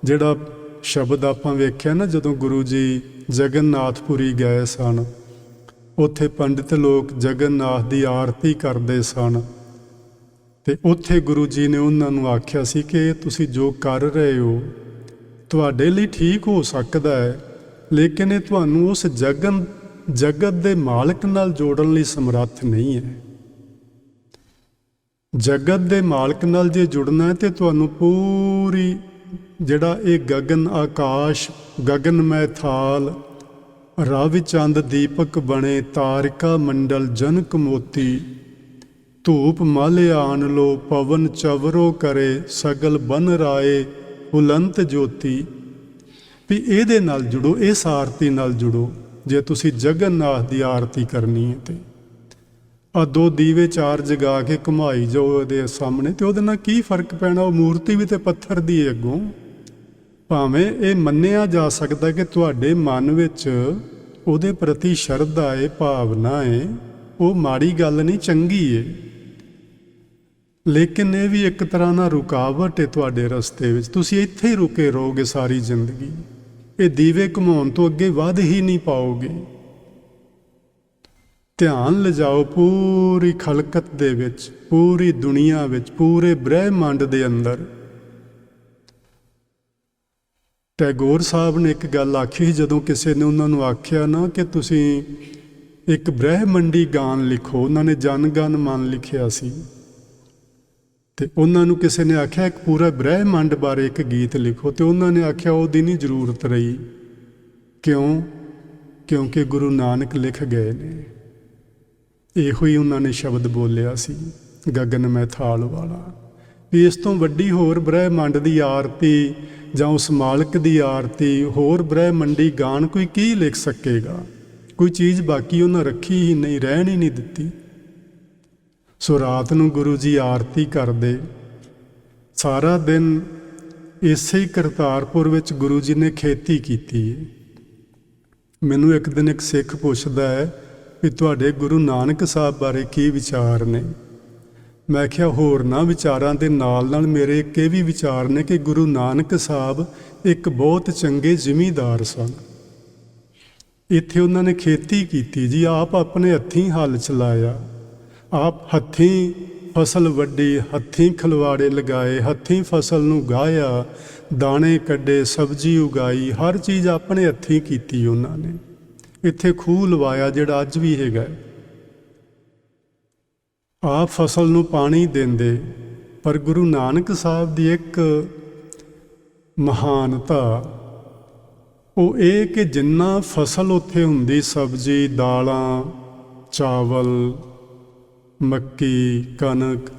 ਜਿਹੜਾ ਸ਼ਬਦ ਆਪਾਂ ਵੇਖਿਆ ਨਾ, ਜਦੋਂ ਗੁਰੂ ਜੀ ਜਗਨਨਾਥਪੁਰੀ ਗਏ ਸਨ, ਉੱਥੇ ਪੰਡਿਤ ਲੋਕ ਜਗਨਨਾਥ ਦੀ ਆਰਤੀ ਕਰਦੇ ਸਨ, ਅਤੇ ਉੱਥੇ ਗੁਰੂ ਜੀ ਨੇ ਉਹਨਾਂ ਨੂੰ ਆਖਿਆ ਸੀ ਕਿ ਤੁਸੀਂ ਜੋ ਕਰ ਰਹੇ ਹੋ ਤੁਹਾਡੇ ਲਈ ਠੀਕ ਹੋ ਸਕਦਾ ਹੈ, ਲੇਕਿਨ ਇਹ ਤੁਹਾਨੂੰ ਉਸ ਜਗਤ ਦੇ ਮਾਲਕ ਨਾਲ ਜੋੜਨ ਲਈ ਸਮਰੱਥ ਨਹੀਂ ਹੈ। ਜਗਤ ਦੇ ਮਾਲਕ ਨਾਲ ਜੇ ਜੁੜਨਾ ਹੈ ਤੇ ਤੁਹਾਨੂੰ ਪੂਰੀ ਜਿਹੜਾ ਇਹ ਗਗਨ ਆਕਾਸ਼, ਗਗਨ ਮੈਂ ਥਾਲ, ਰਵਿ ਚੰਦ ਦੀਪਕ ਬਣੇ, ਤਾਰਿਕਾ ਮੰਡਲ ਜਨਕ ਮੋਤੀ, ਧੂਪ ਮਲ ਆਨ ਲੋ, ਪਵਨ ਚਵਰੋ ਕਰੇ, ਸਗਲ ਬਨ ਰਾਏ ਉਲੰਤ ਜੋਤੀ। ਵੀ ਇਹਦੇ ਨਾਲ ਜੁੜੋ, ਇਸ ਆਰਤੀ ਨਾਲ ਜੁੜੋ ਜੇ ਤੁਸੀਂ ਜਗਨਨਾਥ ਦੀ ਆਰਤੀ ਕਰਨੀ ਹੈ। ਤੇ ਆ 2 ਦੀਵੇ 4 ਜਗਾ ਕੇ ਘੁਮਾਈ ਜਾਓ ਉਹਦੇ ਸਾਹਮਣੇ, ਤੇ ਉਹਦੇ ਨਾਲ ਕੀ ਫਰਕ ਪੈਣਾ? ਉਹ ਮੂਰਤੀ ਵੀ ਤੇ ਪੱਥਰ ਦੀ ਹੈ ਅੱਗੋਂ। ਭਾਵੇਂ ਇਹ ਮੰਨਿਆ ਜਾ ਸਕਦਾ ਕਿ ਤੁਹਾਡੇ ਮਨ ਵਿੱਚ ਉਹਦੇ ਪ੍ਰਤੀ ਸ਼ਰਧਾ ਹੈ, ਭਾਵਨਾ ਹੈ, ਉਹ ਮਾੜੀ ਗੱਲ ਨਹੀਂ, ਚੰਗੀ ਹੈ, ਲੇਕਿਨ ਇਹ ਵੀ ਇੱਕ ਤਰ੍ਹਾਂ ਨਾਲ ਰੁਕਾਵਟ ਹੈ ਤੁਹਾਡੇ ਰਸਤੇ ਵਿੱਚ। ਤੁਸੀਂ ਇੱਥੇ ਹੀ ਰੁਕੇ ਰਹੋਗੇ ਸਾਰੀ ਜ਼ਿੰਦਗੀ। ਇਹ ਦੀਵੇ ਘੁਮਾਉਣ ਤੋਂ ਅੱਗੇ ਵੱਧ ਹੀ ਨਹੀਂ ਪਾਓਗੇ। ਧਿਆਨ ਲਿਜਾਓ ਪੂਰੀ ਖਲਕਤ ਦੇ ਵਿੱਚ, ਪੂਰੀ ਦੁਨੀਆ ਵਿੱਚ, ਪੂਰੇ ਬ੍ਰਹਿਮੰਡ ਦੇ ਅੰਦਰ। ਟੈਗੋਰ ਸਾਹਿਬ ਨੇ ਇੱਕ ਗੱਲ ਆਖੀ, ਜਦੋਂ ਕਿਸੇ ਨੇ ਉਹਨਾਂ ਨੂੰ ਆਖਿਆ ਨਾ ਕਿ ਤੁਸੀਂ ਇੱਕ ਬ੍ਰਹਿਮੰਡੀ ਗਾਨ ਲਿਖੋ, ਉਹਨਾਂ ਨੇ ਜਨ ਗਨ ਮਨ ਲਿਖਿਆ ਸੀ, ਤੇ ਉਹਨਾਂ ਨੂੰ ਕਿਸੇ ਨੇ ਆਖਿਆ ਇੱਕ ਪੂਰਾ ਬ੍ਰਹਿਮੰਡ ਬਾਰੇ ਇੱਕ ਗੀਤ ਲਿਖੋ, ਤੇ ਉਹਨਾਂ ਨੇ ਆਖਿਆ ਉਹਦੀ ਨਹੀਂ ਜ਼ਰੂਰਤ ਰਹੀ। ਕਿਉਂ? ਕਿਉਂਕਿ ਗੁਰੂ ਨਾਨਕ ਲਿਖ ਗਏ ਨੇ। ਇਹੋ ਹੀ ਉਹਨਾਂ ਨੇ ਸ਼ਬਦ ਬੋਲਿਆ ਸੀ, ਗਗਨ ਮੈਂ ਥਾਲ ਵਾਲਾ। ਵੀ ਇਸ ਤੋਂ ਵੱਡੀ ਹੋਰ ਬ੍ਰਹਿਮੰਡ ਦੀ ਆਰਤੀ ਜਾਂ ਉਸ ਮਾਲਕ ਦੀ ਆਰਤੀ, ਹੋਰ ਬ੍ਰਹਿਮੰਡੀ ਗਾਨ ਕੋਈ ਕੀ ਲਿਖ ਸਕੇਗਾ? ਕੋਈ ਚੀਜ਼ ਬਾਕੀ ਉਹਨਾਂ ਰੱਖੀ ਹੀ ਨਹੀਂ, ਰਹਿਣ ਹੀ ਨਹੀਂ ਦਿੱਤੀ। ਸੋ ਰਾਤ ਨੂੰ ਗੁਰੂ ਜੀ ਆਰਤੀ ਕਰਦੇ, ਸਾਰਾ ਦਿਨ ਇਸੇ ਕਰਤਾਰਪੁਰ ਵਿੱਚ ਗੁਰੂ ਜੀ ਨੇ ਖੇਤੀ ਕੀਤੀ ਹੈ। ਮੈਨੂੰ ਇੱਕ ਦਿਨ ਇੱਕ ਸਿੱਖ ਪੁੱਛਦਾ ਹੈ ਵੀ ਤੁਹਾਡੇ ਗੁਰੂ ਨਾਨਕ ਸਾਹਿਬ ਬਾਰੇ ਕੀ ਵਿਚਾਰ ਨੇ? ਮੈਂ ਕਿਹਾ ਹੋਰਨਾਂ ਵਿਚਾਰਾਂ ਦੇ ਨਾਲ ਨਾਲ ਮੇਰੇ ਇੱਕ ਇਹ ਵੀ ਵਿਚਾਰ ਨੇ ਕਿ ਗੁਰੂ ਨਾਨਕ ਸਾਹਿਬ ਇੱਕ ਬਹੁਤ ਚੰਗੇ ਜ਼ਿਮੀਂਦਾਰ ਸਨ। ਇੱਥੇ ਉਹਨਾਂ ਨੇ ਖੇਤੀ ਕੀਤੀ ਜੀ, ਆਪ ਆਪਣੇ ਹੱਥੀਂ ਹੱਲ ਚਲਾਇਆ, ਆਪ ਹੱਥੀਂ ਫਸਲ ਵੱਢੀ, ਹੱਥੀਂ ਖਲਵਾੜੇ ਲਗਾਏ, ਹੱਥੀਂ ਫਸਲ ਨੂੰ ਗਾਹਿਆ, ਦਾਣੇ ਕੱਢੇ, ਸਬਜ਼ੀ ਉਗਾਈ, ਹਰ ਚੀਜ਼ ਆਪਣੇ ਹੱਥੀਂ ਕੀਤੀ ਉਹਨਾਂ ਨੇ। ਇੱਥੇ ਖੂਹ ਲਵਾਇਆ ਜਿਹੜਾ ਅੱਜ ਵੀ ਹੈਗਾ। ਆਪ ਫਸਲ ਨੂੰ ਪਾਣੀ ਦਿੰਦੇ। ਪਰ ਗੁਰੂ ਨਾਨਕ ਸਾਹਿਬ ਦੀ ਇੱਕ ਮਹਾਨਤਾ ਉਹ ਇਹ ਕਿ ਜਿੰਨਾ ਫਸਲ ਉੱਥੇ ਹੁੰਦੀ, ਸਬਜ਼ੀ, ਦਾਲਾਂ, ਚਾਵਲ, ਮੱਕੀ, ਕਣਕ,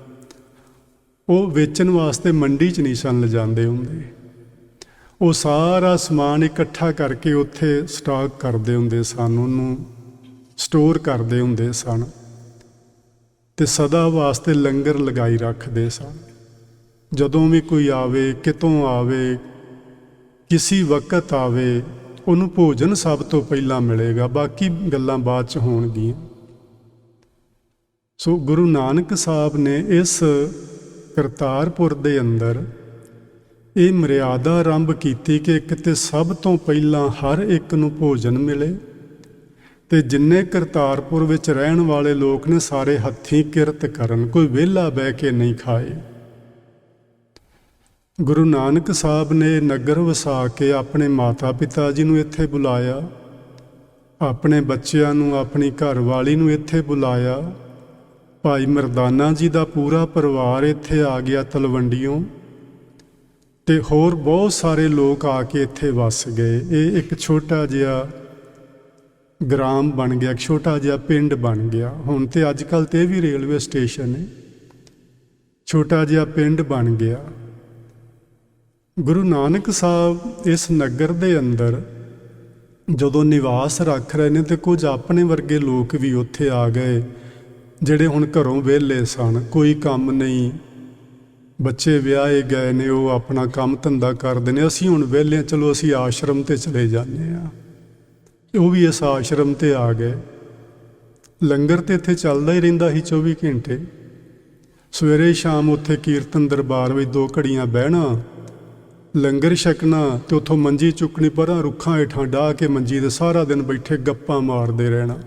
ਉਹ ਵੇਚਣ ਵਾਸਤੇ ਮੰਡੀ 'ਚ ਨਹੀਂ ਸਨ ਲਿਜਾਂਦੇ ਹੁੰਦੇ। ਉਹ ਸਾਰਾ ਸਮਾਨ ਇਕੱਠਾ ਕਰਕੇ ਉੱਥੇ ਸਟਾਕ ਕਰਦੇ ਹੁੰਦੇ ਸਨ, ਉਹਨੂੰ ਸਟੋਰ ਕਰਦੇ ਹੁੰਦੇ ਸਨ, ਅਤੇ ਸਦਾ ਵਾਸਤੇ ਲੰਗਰ ਲਗਾਈ ਰੱਖਦੇ ਸਨ। ਜਦੋਂ ਵੀ ਕੋਈ ਆਵੇ, ਕਿਤੋਂ ਆਵੇ, ਕਿਸੇ ਵਕਤ ਆਵੇ, ਉਹਨੂੰ ਭੋਜਨ ਸਭ ਤੋਂ ਪਹਿਲਾਂ ਮਿਲੇਗਾ, ਬਾਕੀ ਗੱਲਾਂ ਬਾਅਦ 'ਚ ਹੋਣਗੀਆਂ। ਸੋ ਗੁਰੂ ਨਾਨਕ ਸਾਹਿਬ ਨੇ ਇਸ ਕਰਤਾਰਪੁਰ ਦੇ ਅੰਦਰ ਇਹ ਮਰਿਆਦਾ ਆਰੰਭ ਕੀਤੀ ਕਿ ਇੱਕ ਤੇ ਸਭ ਤੋਂ ਪਹਿਲਾਂ ਹਰ ਇੱਕ ਨੂੰ ਭੋਜਨ ਮਿਲੇ, ਅਤੇ ਜਿੰਨੇ ਕਰਤਾਰਪੁਰ ਵਿੱਚ ਰਹਿਣ ਵਾਲੇ ਲੋਕ ਨੇ ਸਾਰੇ ਹੱਥੀਂ ਕਿਰਤ ਕਰਨ, ਕੋਈ ਵਿਹਲਾ ਬਹਿ ਕੇ ਨਹੀਂ ਖਾਏ। ਗੁਰੂ ਨਾਨਕ ਸਾਹਿਬ ਨੇ ਨਗਰ ਵਸਾ ਕੇ ਆਪਣੇ ਮਾਤਾ ਪਿਤਾ ਜੀ ਨੂੰ ਇੱਥੇ ਬੁਲਾਇਆ, ਆਪਣੇ ਬੱਚਿਆਂ ਨੂੰ, ਆਪਣੀ ਘਰਵਾਲੀ ਨੂੰ ਇੱਥੇ ਬੁਲਾਇਆ। ਭਾਈ ਮਰਦਾਨਾ ਜੀ ਦਾ ਪੂਰਾ ਪਰਿਵਾਰ ਇੱਥੇ ਆ ਗਿਆ ਤਲਵੰਡੀਓਂ, ਅਤੇ ਹੋਰ ਬਹੁਤ ਸਾਰੇ ਲੋਕ ਆ ਕੇ ਇੱਥੇ ਵਸ ਗਏ। ਇਹ ਇੱਕ ਛੋਟਾ ਜਿਹਾ ਗ੍ਰਾਮ ਬਣ ਗਿਆ, ਇੱਕ ਛੋਟਾ ਜਿਹਾ ਪਿੰਡ ਬਣ ਗਿਆ। ਹੁਣ ਤੇ ਅੱਜ ਕੱਲ੍ਹ ਤੇ ਇਹ ਵੀ ਰੇਲਵੇ ਸਟੇਸ਼ਨ ਹੈ। ਛੋਟਾ ਜਿਹਾ ਪਿੰਡ ਬਣ ਗਿਆ। ਗੁਰੂ ਨਾਨਕ ਸਾਹਿਬ ਇਸ ਨਗਰ ਦੇ ਅੰਦਰ ਜਦੋਂ ਨਿਵਾਸ ਰੱਖ ਰਹੇ ਨੇ ਤੇ ਕੁਝ ਆਪਣੇ ਵਰਗੇ ਲੋਕ ਵੀ ਉੱਥੇ ਆ ਗਏ, ਜਿਹੜੇ ਹੁਣ ਘਰੋਂ ਵਿਹਲੇ ਸਨ, ਕੋਈ ਕੰਮ ਨਹੀਂ, ਬੱਚੇ ਵਿਆਹੇ ਗਏ ਨੇ, ਉਹ ਆਪਣਾ ਕੰਮ ਧੰਦਾ ਕਰਦੇ ਨੇ। ਅਸੀਂ ਹੁਣ ਵਿਹਲੇ ਹਾਂ, ਚਲੋ ਅਸੀਂ ਆਸ਼ਰਮ ਤੇ ਚਲੇ ਜਾਂਦੇ ਹਾਂ। ਉਹ ਵੀ ਇਸ ਆਸ਼ਰਮ ਤੇ ਆ ਗਏ। ਲੰਗਰ ਤੇ ਇੱਥੇ ਚੱਲਦਾ ਹੀ ਰਹਿੰਦਾ ਸੀ 24 ਘੰਟੇ। ਸਵੇਰੇ ਸ਼ਾਮ ਉੱਥੇ ਕੀਰਤਨ ਦਰਬਾਰ ਵਿੱਚ 2 ਘੜੀਆਂ ਬਹਿਣਾ, ਲੰਗਰ ਛਕਣਾ ਤੇ ਉੱਥੋਂ ਮੰਜੀ ਚੁੱਕਣੀ, ਪਰਾਂ ਰੁੱਖਾਂ ਹੇਠਾਂ ਡਾਹ ਕੇ ਮੰਜੀ ਦੇ ਸਾਰਾ ਦਿਨ ਬੈਠੇ ਗੱਪਾਂ ਮਾਰਦੇ ਰਹਿਣਾ।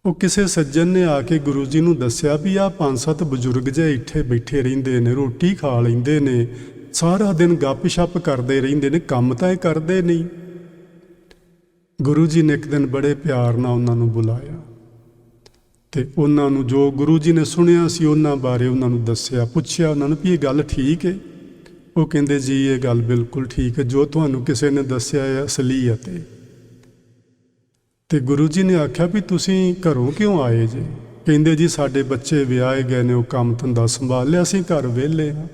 ਉਹ ਕਿਸੇ ਸੱਜਣ ਨੇ ਆ ਕੇ ਗੁਰੂ ਜੀ ਨੂੰ ਦੱਸਿਆ ਵੀ ਆਹ 5-7 ਬਜ਼ੁਰਗ ਜਿਹੇ ਇੱਥੇ ਬੈਠੇ ਰਹਿੰਦੇ ਨੇ, ਰੋਟੀ ਖਾ ਲੈਂਦੇ ਨੇ, ਸਾਰਾ ਦਿਨ ਗੱਪ ਛੱਪ ਕਰਦੇ ਰਹਿੰਦੇ ਨੇ, ਕੰਮ ਤਾਂ ਇਹ ਕਰਦੇ ਨਹੀਂ। ਗੁਰੂ ਜੀ ਨੇ ਇੱਕ ਦਿਨ ਬੜੇ ਪਿਆਰ ਨਾਲ ਉਹਨਾਂ ਨੂੰ ਬੁਲਾਇਆ ਤੇ ਉਹਨਾਂ ਨੂੰ ਜੋ ਗੁਰੂ ਜੀ ਨੇ ਸੁਣਿਆ ਸੀ ਉਹਨਾਂ ਬਾਰੇ ਉਹਨਾਂ ਨੂੰ ਦੱਸਿਆ, ਪੁੱਛਿਆ ਉਹਨਾਂ ਨੂੰ ਵੀ ਇਹ ਗੱਲ ਠੀਕ ਹੈ। ਉਹ ਕਹਿੰਦੇ ਜੀ ਇਹ ਗੱਲ ਬਿਲਕੁਲ ਠੀਕ ਹੈ, ਜੋ ਤੁਹਾਨੂੰ ਕਿਸੇ ਨੇ ਦੱਸਿਆ ਹੈ ਅਸਲੀਅਤ ਹੈ। ਤੇ ਗੁਰੂ ਜੀ ਨੇ ਆਖਿਆ ਵੀ ਤੁਸੀਂ ਘਰੋਂ ਕਿਉਂ ਆਏ ਜੇ? ਕਹਿੰਦੇ ਜੀ ਸਾਡੇ ਬੱਚੇ ਵਿਆਹੇ ਗਏ ਨੇ, ਉਹ ਕੰਮ ਧੰਦਾ ਸੰਭਾਲ ਲਿਆ, ਅਸੀਂ ਘਰ ਵਿਹਲੇ ਹਾਂ।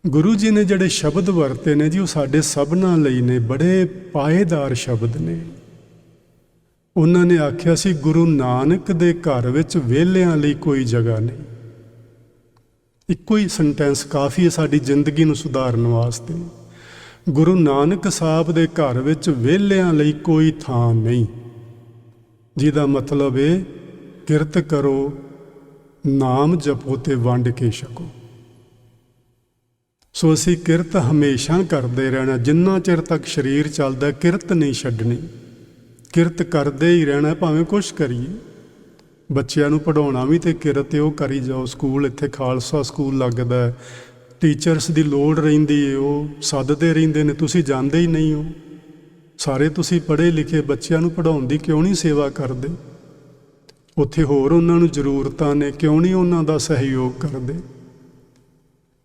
ਗੁਰੂ ਜੀ ਨੇ ਜਿਹੜੇ ਸ਼ਬਦ ਵਰਤੇ ਨੇ ਜੀ, ਉਹ ਸਾਡੇ ਸਭਨਾਂ ਲਈ ਨੇ, ਬੜੇ ਪਾਏਦਾਰ ਸ਼ਬਦ ਨੇ। ਉਹਨਾਂ ਨੇ ਆਖਿਆ ਸੀ ਗੁਰੂ ਨਾਨਕ ਦੇ ਘਰ ਵਿੱਚ ਵਿਹਲਿਆਂ ਲਈ ਕੋਈ ਜਗ੍ਹਾ ਨਹੀਂ। ਇੱਕੋ ਹੀ ਸੈਂਟੈਂਸ ਕਾਫੀ ਹੈ ਸਾਡੀ ਜ਼ਿੰਦਗੀ ਨੂੰ ਸੁਧਾਰਨ ਵਾਸਤੇ। ਗੁਰੂ ਨਾਨਕ ਸਾਹਿਬ ਦੇ ਘਰ ਵਿੱਚ ਵਿਹਲਿਆਂ ਲਈ ਕੋਈ ਥਾਂ ਨਹੀਂ, ਜਿਹਦਾ ਮਤਲਬ ਹੈ ਕਿਰਤ ਕਰੋ, ਨਾਮ ਜਪੋ ਤੇ ਵੰਡ ਕੇ ਛਕੋ। ਸੋ ਅਸੀਂ ਕਿਰਤ ਹਮੇਸ਼ਾ ਕਰਦੇ ਰਹਿਣਾ, ਜਿੰਨਾ ਚਿਰ ਤੱਕ ਸਰੀਰ ਚੱਲਦਾ ਕਿਰਤ ਨਹੀਂ ਛੱਡਣੀ, ਕਿਰਤ ਕਰਦੇ ਹੀ ਰਹਿਣਾ, ਭਾਵੇਂ ਕੁਛ ਕਰੀਏ। ਬੱਚਿਆਂ ਨੂੰ ਪੜ੍ਹਾਉਣਾ ਵੀ ਤੇ ਕਿਰਤ ਉਹ ਕਰੀ ਜਾਓ। ਸਕੂਲ ਇੱਥੇ ਖਾਲਸਾ ਸਕੂਲ ਲੱਗਦਾ, ਟੀਚਰਸ ਦੀ ਲੋੜ ਰਹਿੰਦੀ ਹੈ, ਉਹ ਸੱਦਦੇ ਰਹਿੰਦੇ ਨੇ, ਤੁਸੀਂ ਜਾਂਦੇ ਹੀ ਨਹੀਂ ਹੋ। ਸਾਰੇ ਤੁਸੀਂ ਪੜ੍ਹੇ ਲਿਖੇ, ਬੱਚਿਆਂ ਨੂੰ ਪੜ੍ਹਾਉਣ ਦੀ ਕਿਉਂ ਨਹੀਂ ਸੇਵਾ ਕਰਦੇ? ਉੱਥੇ ਹੋਰ ਉਹਨਾਂ ਨੂੰ ਜ਼ਰੂਰਤਾਂ ਨੇ, ਕਿਉਂ ਨਹੀਂ ਉਹਨਾਂ ਦਾ ਸਹਿਯੋਗ ਕਰਦੇ?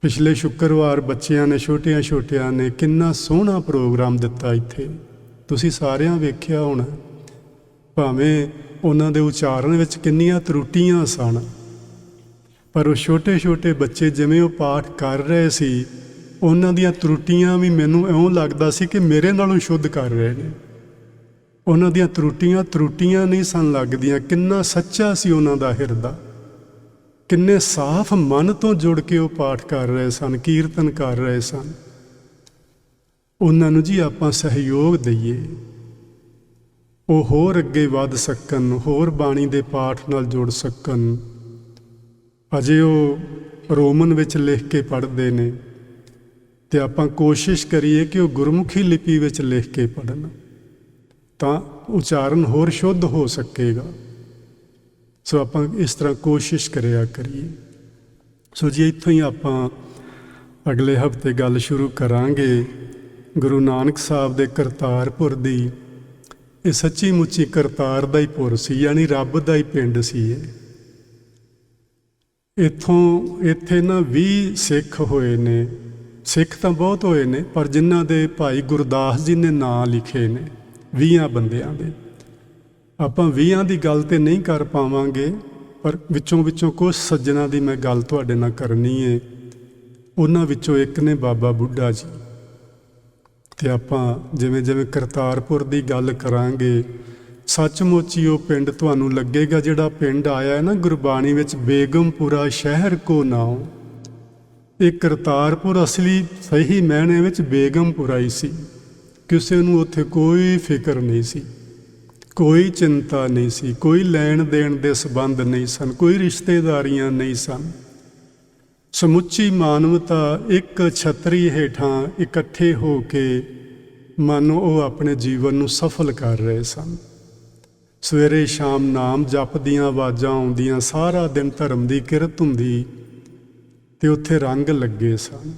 ਪਿਛਲੇ ਸ਼ੁੱਕਰਵਾਰ ਬੱਚਿਆਂ ਨੇ, ਛੋਟਿਆਂ ਨੇ ਕਿੰਨਾ ਸੋਹਣਾ ਪ੍ਰੋਗਰਾਮ ਦਿੱਤਾ ਇੱਥੇ, ਤੁਸੀਂ ਸਾਰਿਆਂ ਵੇਖਿਆ ਹੋਣਾ। ਭਾਵੇਂ ਉਹਨਾਂ ਦੇ ਉਚਾਰਨ ਵਿੱਚ ਕਿੰਨੀਆਂ ਤਰੁੱਟੀਆਂ ਸਨ, ਪਰ ਉਹ ਛੋਟੇ ਬੱਚੇ ਜਿਵੇਂ ਉਹ ਪਾਠ ਕਰ ਰਹੇ ਸੀ, ਉਹਨਾਂ ਦੀਆਂ ਤਰੁੱਟੀਆਂ ਵੀ ਮੈਨੂੰ ਇਉਂ ਲੱਗਦਾ ਸੀ ਕਿ ਮੇਰੇ ਨਾਲੋਂ ਸ਼ੁੱਧ ਕਰ ਰਹੇ ਨੇ। ਉਹਨਾਂ ਦੀਆਂ ਤਰੁੱਟੀਆਂ ਨਹੀਂ ਸਨ ਲੱਗਦੀਆਂ। ਕਿੰਨਾ ਸੱਚਾ ਸੀ ਉਹਨਾਂ ਦਾ ਹਿਰਦਾ, ਕਿੰਨੇ ਸਾਫ਼ ਮਨ ਤੋਂ ਜੁੜ ਕੇ ਉਹ ਪਾਠ ਕਰ ਰਹੇ ਸਨ, ਕੀਰਤਨ ਕਰ ਰਹੇ ਸਨ। ਉਹਨਾਂ ਨੂੰ ਜੀ ਆਪਾਂ ਸਹਿਯੋਗ ਦਈਏ, ਉਹ ਹੋਰ ਅੱਗੇ ਵੱਧ ਸਕਣ, ਹੋਰ ਬਾਣੀ ਦੇ ਪਾਠ ਨਾਲ ਜੁੜ ਸਕਣ। ਅਜੇ ਉਹ ਰੋਮਨ ਵਿੱਚ ਲਿਖ ਕੇ ਪੜ੍ਹਦੇ ਨੇ ਤੇ ਆਪਾਂ ਕੋਸ਼ਿਸ਼ ਕਰੀਏ ਕਿ ਉਹ ਗੁਰਮੁਖੀ ਲਿਪੀ ਵਿੱਚ ਲਿਖ ਕੇ ਪੜ੍ਹਨ, ਤਾਂ ਉਚਾਰਨ ਹੋਰ ਸ਼ੁੱਧ ਹੋ ਸਕੇਗਾ। ਸੋ ਆਪਾਂ ਇਸ ਤਰ੍ਹਾਂ ਕੋਸ਼ਿਸ਼ ਕਰਿਆ ਕਰੀਏ। ਸੋ ਜੀ ਇੱਥੋਂ ਹੀ ਆਪਾਂ ਅਗਲੇ ਹਫ਼ਤੇ ਗੱਲ ਸ਼ੁਰੂ ਕਰਾਂਗੇ ਗੁਰੂ ਨਾਨਕ ਸਾਹਿਬ ਦੇ ਕਰਤਾਰਪੁਰ ਦੀ। ਇਹ ਸੱਚੀ ਮੁੱਚੀ ਕਰਤਾਰ ਦਾ ਹੀ ਪੁਰ ਸੀ, ਯਾਨੀ ਰੱਬ ਦਾ ਹੀ ਪਿੰਡ ਸੀ ਇਹ। ਇੱਥੇ ਨਾ 20 ਸਿੱਖ ਹੋਏ ਨੇ, ਸਿੱਖ ਤਾਂ ਬਹੁਤ ਹੋਏ ਨੇ, ਪਰ ਜਿਨ੍ਹਾਂ ਦੇ ਭਾਈ ਗੁਰਦਾਸ ਜੀ ਨੇ ਨਾਂ ਲਿਖੇ ਨੇ 20 ਬੰਦਿਆਂ ਦੇ। ਆਪਾਂ 20 ਦੀ ਗੱਲ ਤੇ ਨਹੀਂ ਕਰ ਪਾਵਾਂਗੇ, ਪਰ ਵਿੱਚੋਂ ਕੁਝ ਸੱਜਣਾ ਦੀ ਮੈਂ ਗੱਲ ਤੁਹਾਡੇ ਨਾਲ ਕਰਨੀ ਹੈ। ਉਹਨਾਂ ਵਿੱਚੋਂ ਇੱਕ ਨੇ ਬਾਬਾ ਬੁੱਢਾ ਜੀ। ਤੇ ਆਪਾਂ ਜਿਵੇਂ ਕਰਤਾਰਪੁਰ ਦੀ ਗੱਲ ਕਰਾਂਗੇ, ਸੱਚਮੁੱਚ ਹੀ ਉਹ ਪਿੰਡ ਤੁਹਾਨੂੰ ਲੱਗੇਗਾ, ਜਿਹੜਾ ਪਿੰਡ ਆਇਆ ਹੈ ਨਾ ਗੁਰਬਾਣੀ ਵਿੱਚ, ਬੇਗਮਪੁਰਾ ਸ਼ਹਿਰ ਕੋ ਨਾਉ। ਇਹ ਕਰਤਾਰਪੁਰ ਅਸਲੀ ਸਹੀ ਮਾਇਨੇ ਵਿੱਚ ਬੇਗਮਪੁਰਾ ਹੀ ਸੀ। ਕਿਸੇ ਨੂੰ ਉੱਥੇ ਕੋਈ ਫਿਕਰ ਨਹੀਂ ਸੀ, ਕੋਈ ਚਿੰਤਾ ਨਹੀਂ ਸੀ, ਕੋਈ ਲੈਣ ਦੇਣ ਦੇ ਸੰਬੰਧ ਨਹੀਂ ਸਨ, ਕੋਈ ਰਿਸ਼ਤੇਦਾਰੀਆਂ ਨਹੀਂ ਸਨ। ਸਮੁੱਚੀ ਮਾਨਵਤਾ ਇੱਕ ਛਤਰੀ ਹੇਠਾਂ ਇਕੱਠੇ ਹੋ ਕੇ ਮਾਨੋ ਉਹ ਆਪਣੇ ਜੀਵਨ ਨੂੰ ਸਫਲ ਕਰ ਰਹੇ ਸਨ। ਸਵੇਰੇ ਸ਼ਾਮ ਨਾਮ ਜਪਦੀਆਂ ਆਵਾਜ਼ਾਂ ਆਉਂਦੀਆਂ, ਸਾਰਾ ਦਿਨ ਧਰਮ ਦੀ ਕਿਰਤ ਹੁੰਦੀ ਤੇ ਉੱਥੇ ਰੰਗ ਲੱਗੇ ਸਨ।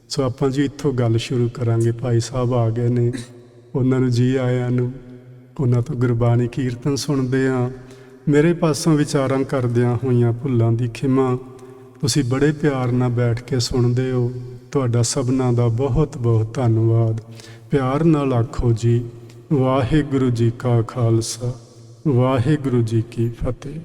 ਸੋ ਆਪਾਂ ਜੀ ਇੱਥੋਂ ਗੱਲ ਸ਼ੁਰੂ ਕਰਾਂਗੇ। ਭਾਈ ਸਾਹਿਬ ਆ ਗਏ ਨੇ, ਉਹਨਾਂ ਨੂੰ ਜੀ ਆਇਆਂ ਨੂੰ। ਉਹਨਾਂ ਤੋਂ ਗੁਰਬਾਣੀ ਕੀਰਤਨ ਸੁਣਦੇ ਹਾਂ। ਮੇਰੇ ਪਾਸੋਂ ਵਿਚਾਰਾਂ ਕਰਦਿਆਂ ਹੋਈਆਂ ਭੁੱਲਾਂ ਦੀ ਖਿਮਾ। ਤੁਸੀਂ ਬੜੇ ਪਿਆਰ ਨਾਲ ਬੈਠ ਕੇ ਸੁਣਦੇ ਹੋ, ਤੁਹਾਡਾ ਸਭਨਾਂ ਦਾ ਬਹੁਤ ਬਹੁਤ ਧੰਨਵਾਦ। ਪਿਆਰ ਨਾਲ ਆਖੋ ਜੀ ਵਾਹਿਗੁਰੂ ਜੀ ਕਾ ਖਾਲਸਾ ਵਾਹਿਗੁਰੂ ਜੀ ਕੀ ਫਤਿਹ।